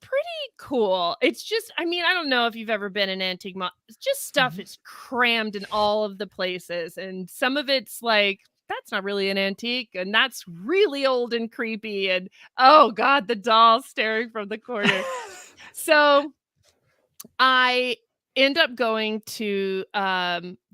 pretty cool. It's just, I mean, I don't know if you've ever been in an antique mall. It's just stuff is crammed in all of the places. And some of it's like, that's not really an antique. And that's really old and creepy. And oh God, the doll staring from the corner. So I end up going to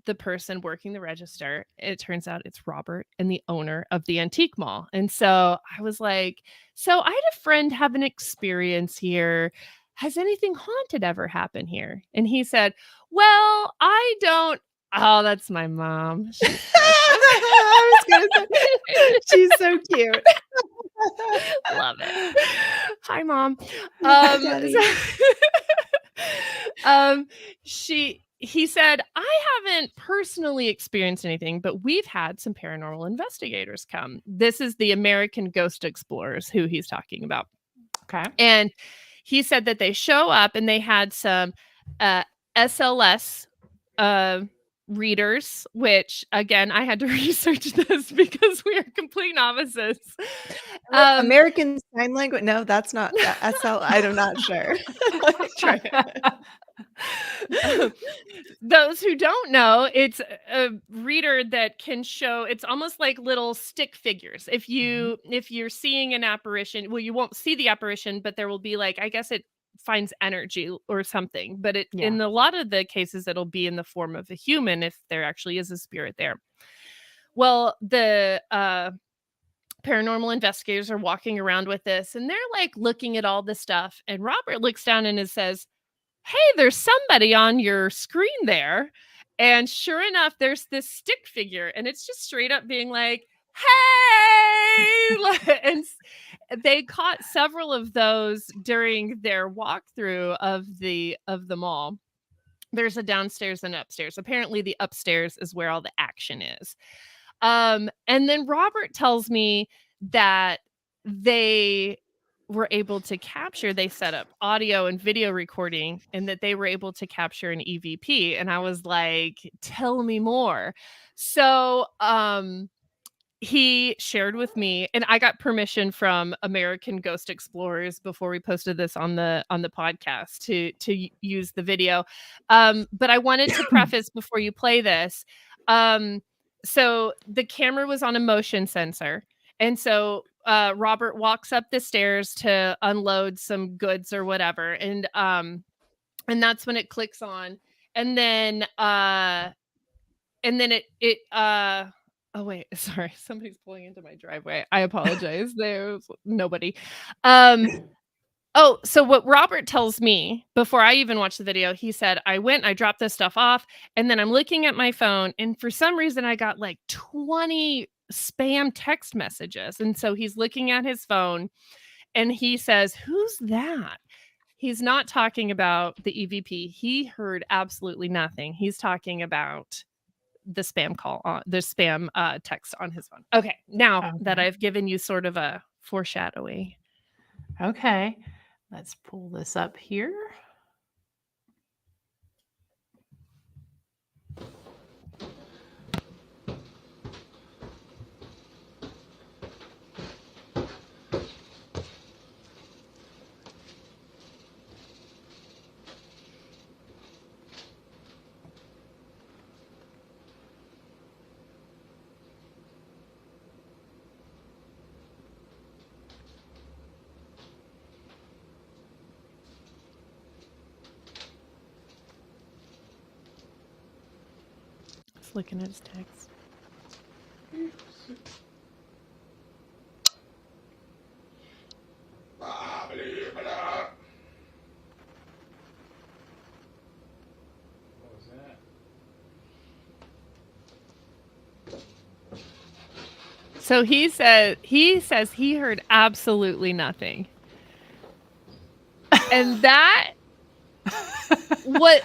the person working the register. It turns out it's Robert and the owner of the antique mall. And so I was like, so I had a friend have an experience here. Has anything haunted ever happened here? And he said, well, I don't. Oh, that's my mom. I was gonna say, she's so cute. Love it. Hi, Mom. Daddy. He said, I haven't personally experienced anything, but we've had some paranormal investigators come. This is the American Ghost Explorers who he's talking about. Okay. And he said that they show up and they had some SLS readers, which again, I had to research this because we are complete novices. American Sign Language? No, that's not SL. I'm not sure. Try it. Those who don't know, it's a reader that can show, it's almost like little stick figures. If you're seeing an apparition, well, you won't see the apparition, but there will be like, I guess it finds energy or something, but in a lot of the cases it'll be in the form of a human if there actually is a spirit there. Well, the paranormal investigators are walking around with this and they're like looking at all this stuff, and Robert looks down and says, hey, there's somebody on your screen there. And sure enough, there's this stick figure, and it's just straight up being like, hey. And they caught several of those during their walkthrough of the mall. There's a downstairs and upstairs. Apparently the upstairs is where all the action is. And then Robert tells me that they were able to capture, they set up audio and video recording, and that they were able to capture an EVP. And I was like, tell me more. So he shared with me, and I got permission from American Ghost Explorers before we posted this on the podcast to use the video. But I wanted to preface before you play this. So the camera was on a motion sensor. And so Robert walks up the stairs to unload some goods or whatever. And that's when it clicks on. And then it oh wait, sorry, somebody's pulling into my driveway. I apologize. There's nobody. Oh, so what Robert tells me before I even watched the video, he said, I dropped this stuff off, and then I'm looking at my phone, and for some reason I got like 20 spam text messages. And so he's looking at his phone and he says, who's that? He's not talking about the EVP. He heard absolutely nothing. He's talking about the spam call on the spam text on his phone. Okay. Now that I've given you sort of a foreshadowing. Okay. Let's pull this up here. Looking at his text. So he says he heard absolutely nothing. And that what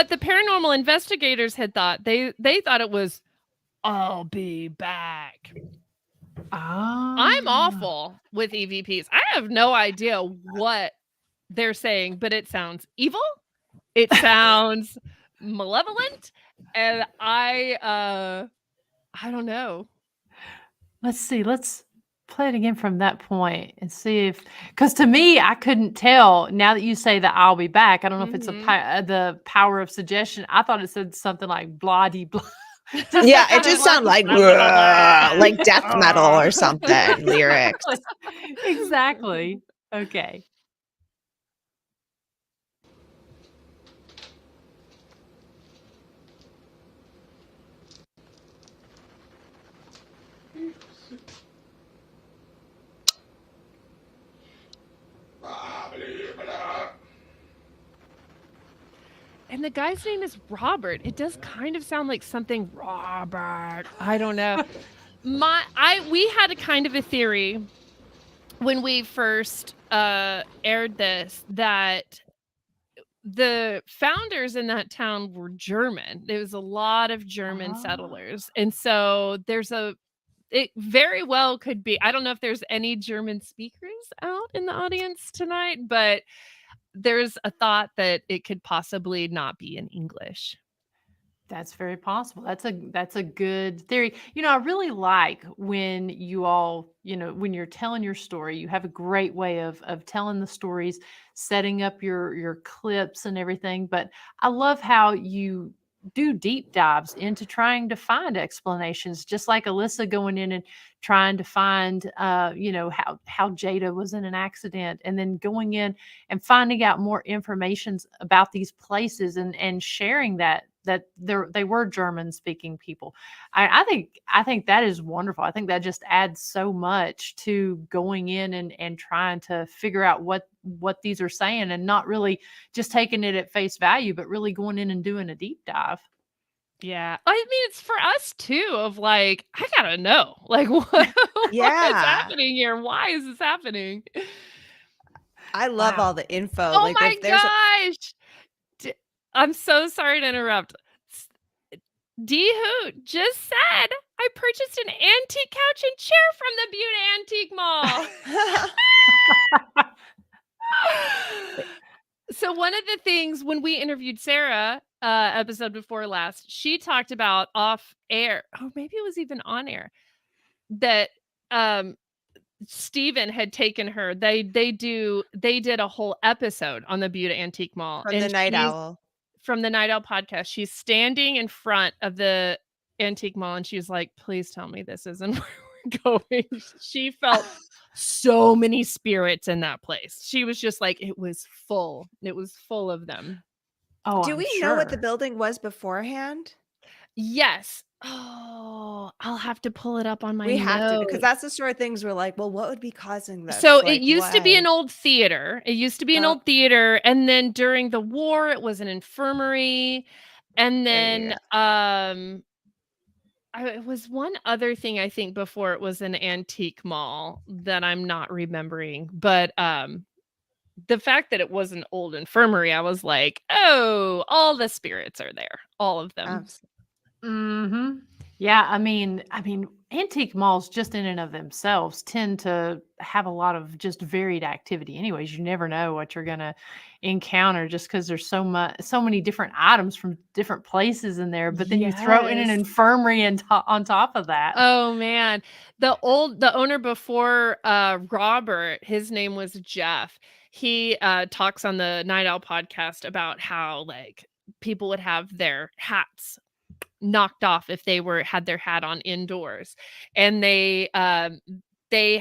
the paranormal investigators had thought, they thought it was, I'll be back. I'm awful with EVPs. I have no idea what they're saying, but it sounds evil. It sounds malevolent. And I don't know. Let's see. Let's play it again from that point and see if, because to me, I couldn't tell. Now that you say that I'll be back, I don't know if it's the power of suggestion. I thought it said something like blah de blah. Yeah, it just sounded like death metal or something lyrics. Exactly. Okay. And the guy's name is Robert. It does kind of sound like something Robert. I don't know. We had a kind of a theory when we first aired this that the founders in that town were German. There was a lot of German settlers. And so it very well could be, I don't know if there's any German speakers out in the audience tonight, but there's a thought that it could possibly not be in English. That's very possible. That's a good theory. I really like when you all, when you're telling your story, you have a great way of telling the stories, setting up your clips and everything. But I love how you do deep dives into trying to find explanations, just like Alissa going in and trying to find how Jada was in an accident, and then going in and finding out more information about these places and sharing that they were German speaking people. I think that is wonderful. I think that just adds so much to going in and trying to figure out what these are saying, and not really just taking it at face value, but really going in and doing a deep dive. Yeah. I mean, it's for us too, of like, I gotta know, like, what is happening here? Why is this happening? I love all the info. Oh like my if there's gosh. I'm so sorry to interrupt. D Hoot just said I purchased an antique couch and chair from the Butte Antique Mall. So one of the things when we interviewed Sarah, episode before last, she talked about off air, or maybe it was even on air, that Steven had taken her. They did a whole episode on the Butte Antique Mall from the Night Owl. From the Night Owl podcast. She's standing in front of the antique mall and she's like, please tell me this isn't where we're going. She felt so many spirits in that place. She was just like, it was full of them. Oh, do we know what the building was beforehand? Yes. Oh, I'll have to pull it up on my We have to, notes. because that's the sort of things we're like, well, what would be causing this? So Like, it used to be why? an old theater. And then during the war, it was an infirmary. And then it was one other thing, I think, before it was an antique mall that I'm not remembering. But the fact that it was an old infirmary, I was like, oh, all the spirits are there. All of them. Mm-hmm. Yeah, I mean, antique malls just in and of themselves tend to have a lot of just varied activity. Anyways, you never know what you're gonna encounter just because there's so many different items from different places in there. But then you throw in an infirmary on top of that. Oh man, the owner before Robert, his name was Jeff. He talks on the Night Owl podcast about how like people would have their hats knocked off if they had their hat on indoors, and they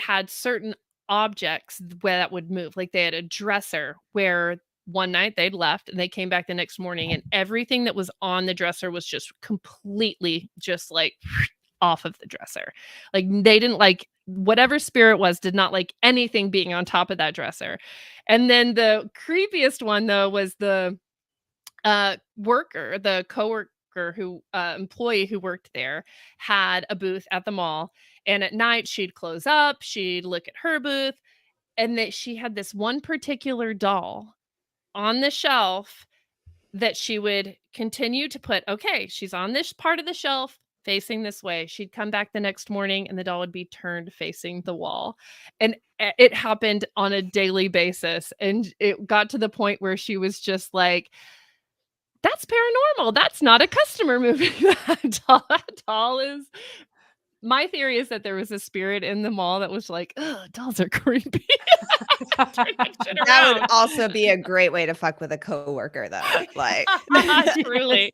had certain objects where that would move. Like they had a dresser where one night they'd left and they came back the next morning and everything that was on the dresser was just completely just like off of the dresser. Like they didn't like whatever spirit was, did not like anything being on top of that dresser. And then the creepiest one though was the coworker who employee who worked there had a booth at the mall, and at night she'd close up, she'd look at her booth, and that she had this one particular doll on the shelf that she would continue to put, okay, she's on this part of the shelf facing this way. She'd come back the next morning and the doll would be turned facing the wall. And it happened on a daily basis. And it got to the point where she was just like, that's paranormal. That's not a customer moving that doll is. My theory is that there was a spirit in the mall that was like, oh, dolls are creepy. That would also be a great way to fuck with a coworker, though. Like, truly.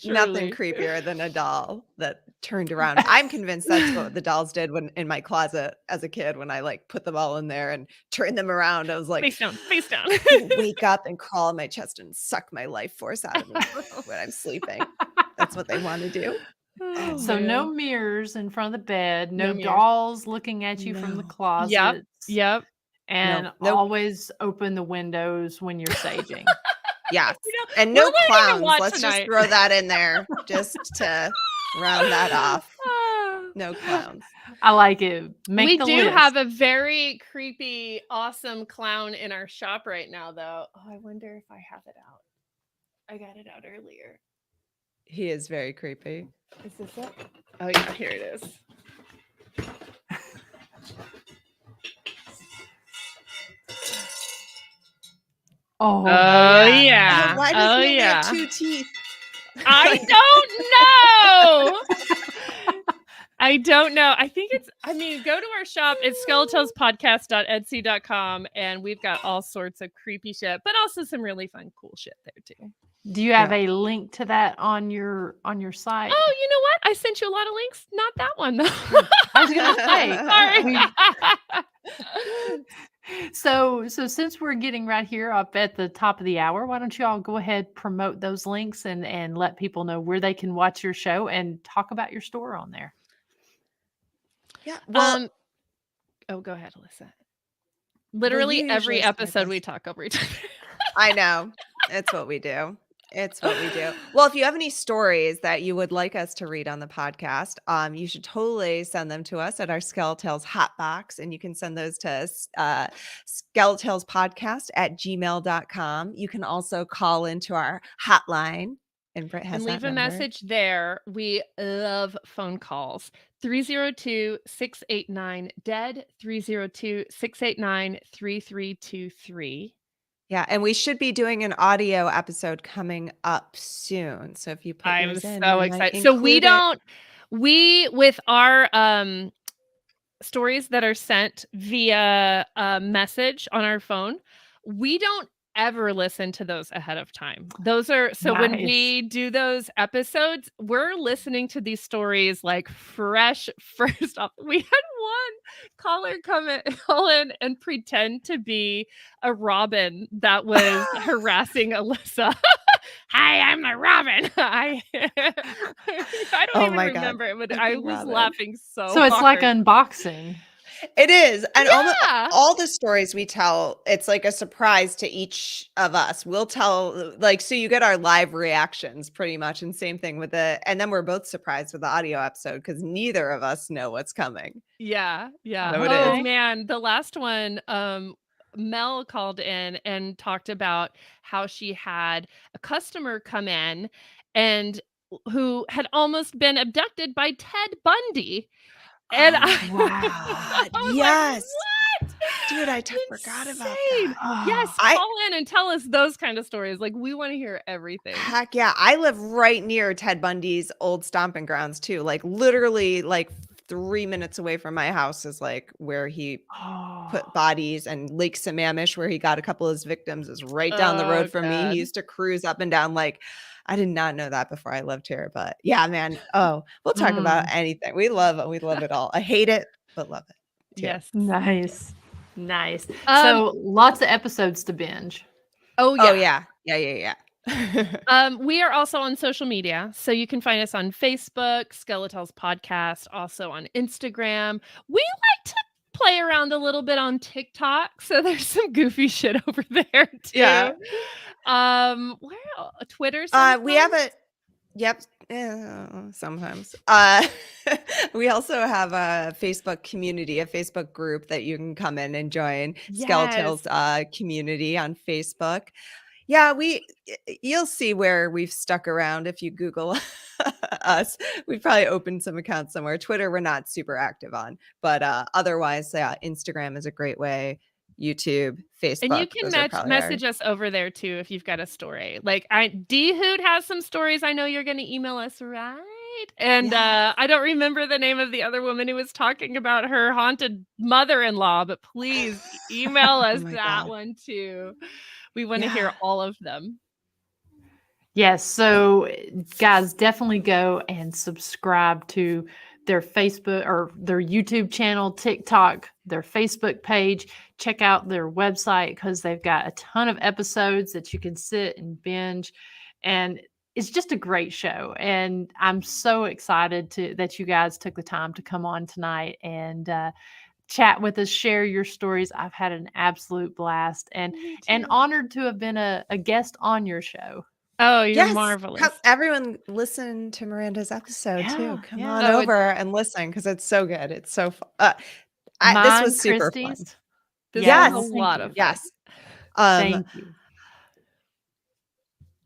Nothing creepier than a doll that turned around. I'm convinced that's what the dolls did when in my closet as a kid, when I like put them all in there and turned them around. I was like, face down. Wake up and crawl on my chest and suck my life force out of me when I'm sleeping. That's what they want to do. Oh, so man. No mirrors in front of the bed, no dolls looking at you from the closet. Yep. And always open the windows when you're saging. Yes. You know, And we're no learning a clowns. lot Let's just tonight. throw that in there just to round that off. Ah. No clowns. I like it. Make We the do list. have a very creepy, awesome clown in our shop right now, though. Oh, I wonder if I have it out. I got it out earlier. He is very creepy. Is this it? Oh, yeah, here it is. Oh, Oh, yeah. yeah. Why does Oh, he only yeah. have 2 teeth? I don't know. I don't know. I think go to our shop. It's skeletalespodcast.etsy.com, and we've got all sorts of creepy shit, but also some really fun, cool shit there too. Do you have a link to that on your site? Oh, you know what? I sent you a lot of links. Not that one though. I was gonna say. Sorry. So since we're getting right here up at the top of the hour, why don't you all go ahead, promote those links and let people know where they can watch your show and talk about your store on there. Yeah. Well, Go ahead, Alissa. Literally you every usually start episode we this. talk over each other. I know. It's what we do. It's what we do. Well, if you have any stories that you would like us to read on the podcast, you should totally send them to us at our SkeleTales hot box. And you can send those to us, skeletalespodcast@gmail.com. You can also call into our hotline. And Britt has And leave that a number. message there. We love phone calls. 302-689-DEAD, 302-689-3323. Yeah, and we should be doing an audio episode coming up soon. So if you put I'm yours in, so we might excited. So include it. with our stories that are sent via message on our phone, we don't ever listen to those ahead of time. Those are when we do those episodes, we're listening to these stories like fresh. First off, we had one caller call in and pretend to be a robin that was harassing Alissa. Hi, I'm the robin. I don't even remember it, but I was laughing so hard. So it's like unboxing. It is. And all the stories we tell, it's like a surprise to each of us. We'll tell, so you get our live reactions pretty much. And same thing with and then we're both surprised with the audio episode because neither of us know what's coming. Yeah. Yeah. So Oh, man. The last one, Mel called in and talked about how she had a customer come in and who had almost been abducted by Ted Bundy. And wow. Yes. Like, what? Dude, I forgot about that. Yes, call in and tell us those kind of stories. Like, we want to hear everything. Heck yeah. I live right near Ted Bundy's old stomping grounds too. Like literally 3 minutes away from my house is where he put bodies, and Lake Sammamish, where he got a couple of his victims, is right down the road from me. He used to cruise up and down. I did not know that before I lived here, but yeah, man. Oh, we'll talk about anything. We love it all. I hate it, but love it too. Yes. Nice. So lots of episodes to binge. Oh yeah. Yeah. We are also on social media, so you can find us on Facebook, SkeleTales Podcast, also on Instagram. We like to play around a little bit on TikTok, so there's some goofy shit over there too. Yeah. Where Twitter? Sometimes? We have sometimes. We also have a Facebook community, a Facebook group that you can come in and join. Yes. SkeleTales community on Facebook. Yeah, you'll see where we've stuck around if you Google us. We've probably opened some accounts somewhere. Twitter, we're not super active on, but otherwise, Instagram is a great way. YouTube, Facebook, and you can message us over there too if you've got a story. D Hoot has some stories. I know you're going to email us, right? And I don't remember the name of the other woman who was talking about her haunted mother-in-law, but please email us that one too. We want to hear all of them. Yes. So guys, definitely go and subscribe to their Facebook or their YouTube channel, TikTok, their Facebook page. Check out their website because they've got a ton of episodes that you can sit and binge. And it's just a great show. And I'm so excited that you guys took the time to come on tonight and chat with us, share your stories. I've had an absolute blast and honored to have been a guest on your show. Oh, you're Yes, marvelous. everyone listen to Miranda's episode too. Yeah, Come yeah. on Oh, over and listen because it's so good. It's so fun. This Mine, was super fun. Christie's. This Yes. was a Thank lot you. of fun. Yes. Thank you.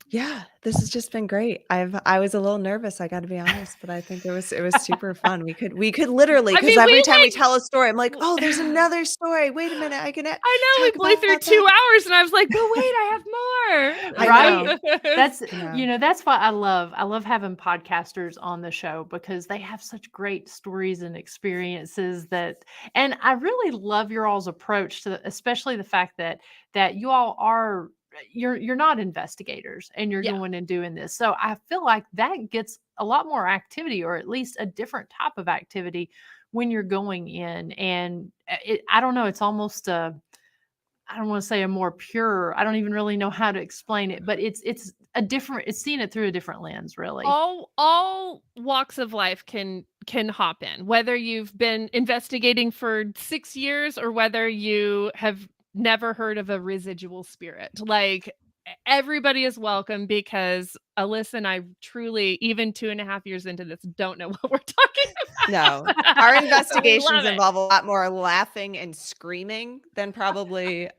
Yeah, this has just been great. I was a little nervous, I got to be honest, but I think it was super fun. We could literally, I because mean, every we time we like- tell a story, I'm like, oh, there's another story. Wait a minute, I can. I know talk we blew about through that. 2 hours, and I was like, but wait, I have more. I Right. know. That's Yeah. that's what I love. I love having podcasters on the show because they have such great stories and experiences and I really love your all's approach to especially the fact that you all are you're not investigators and you're Yeah. going and doing this. So I feel like that gets a lot more activity, or at least a different type of activity when you're going in. And I don't know, it's almost I don't want to say a more pure, I don't even really know how to explain it, but it's a different, it's seeing it through a different lens, really. All walks of life can hop in, whether you've been investigating for 6 years or whether you have never heard of a residual spirit. Like, everybody is welcome, because Alissa and I truly, even 2.5 years into this, don't know what we're talking about. No, our So we investigations love it. involve a lot more laughing and screaming than probably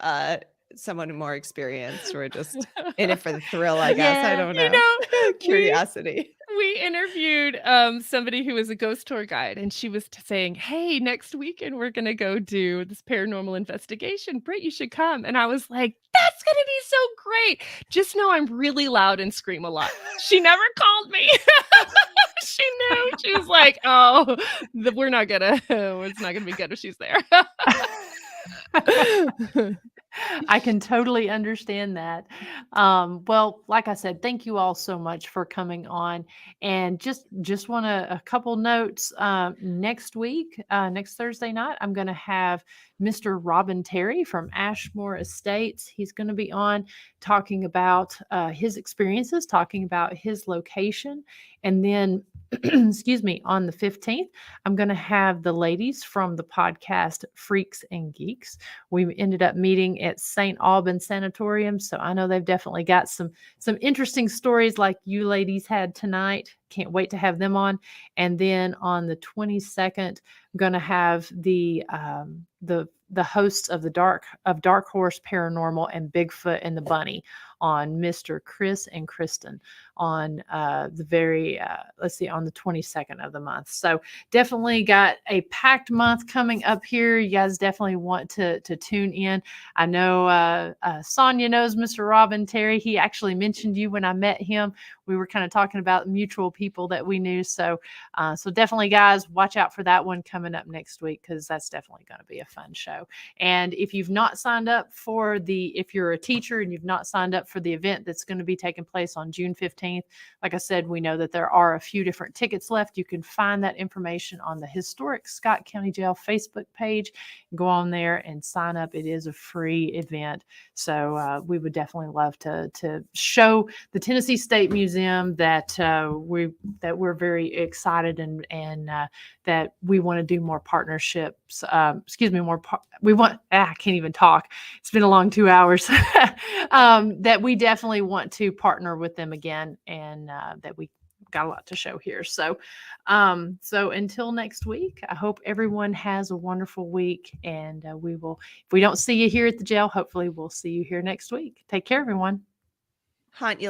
someone more experienced. We're just in it for the thrill, I guess. I Yeah. don't know. You know, Curiosity. we interviewed somebody who was a ghost tour guide, and she was saying, hey, next weekend we're gonna go do this paranormal investigation. Britt, you should come. And I was like, that's gonna be so great. Just know I'm really loud and scream a lot. She never called me. She knew. She was like, oh, we're not gonna it's not gonna be good if she's there. I can totally understand that. Well, like I said, thank you all so much for coming on. And just want a couple notes. Next week, next Thursday night, I'm going to have Mr. Robin Terry from Ashmore Estates. He's going to be on talking about his experiences, talking about his location. And then, excuse me, on the 15th, I'm going to have the ladies from the podcast Freaks and Geeks. We ended up meeting at St. Albans Sanatorium, so I know they've definitely got some interesting stories like you ladies had tonight. Can't wait to have them on. And then on the 22nd, I'm going to have the hosts of Dark Horse Paranormal and Bigfoot and the Bunny on, Mr. Chris and Kristen, on on the 22nd of the month. So definitely got a packed month coming up here. You guys definitely want to tune in. I know Sonia knows Mr. Robin Terry. He actually mentioned you when I met him. We were kind of talking about mutual people that we knew. So definitely, guys, watch out for that one coming up next week, because that's definitely going to be a fun show. And if you've not signed up for if you're a teacher and you've not signed up for the event that's going to be taking place on June 15th, like I said, we know that there are a few different tickets left. You can find that information on the Historic Scott County Jail Facebook page. Go on there and sign up. It is a free event. So we would definitely love to show the Tennessee State Museum that we're very excited and that we want to do more partnerships. I can't even talk. It's been a long 2 hours. That we definitely want to partner with them again, and that we got a lot to show here. So until next week, I hope everyone has a wonderful week, and if we don't see you here at the jail, hopefully we'll see you here next week. Take care, everyone. Haunt you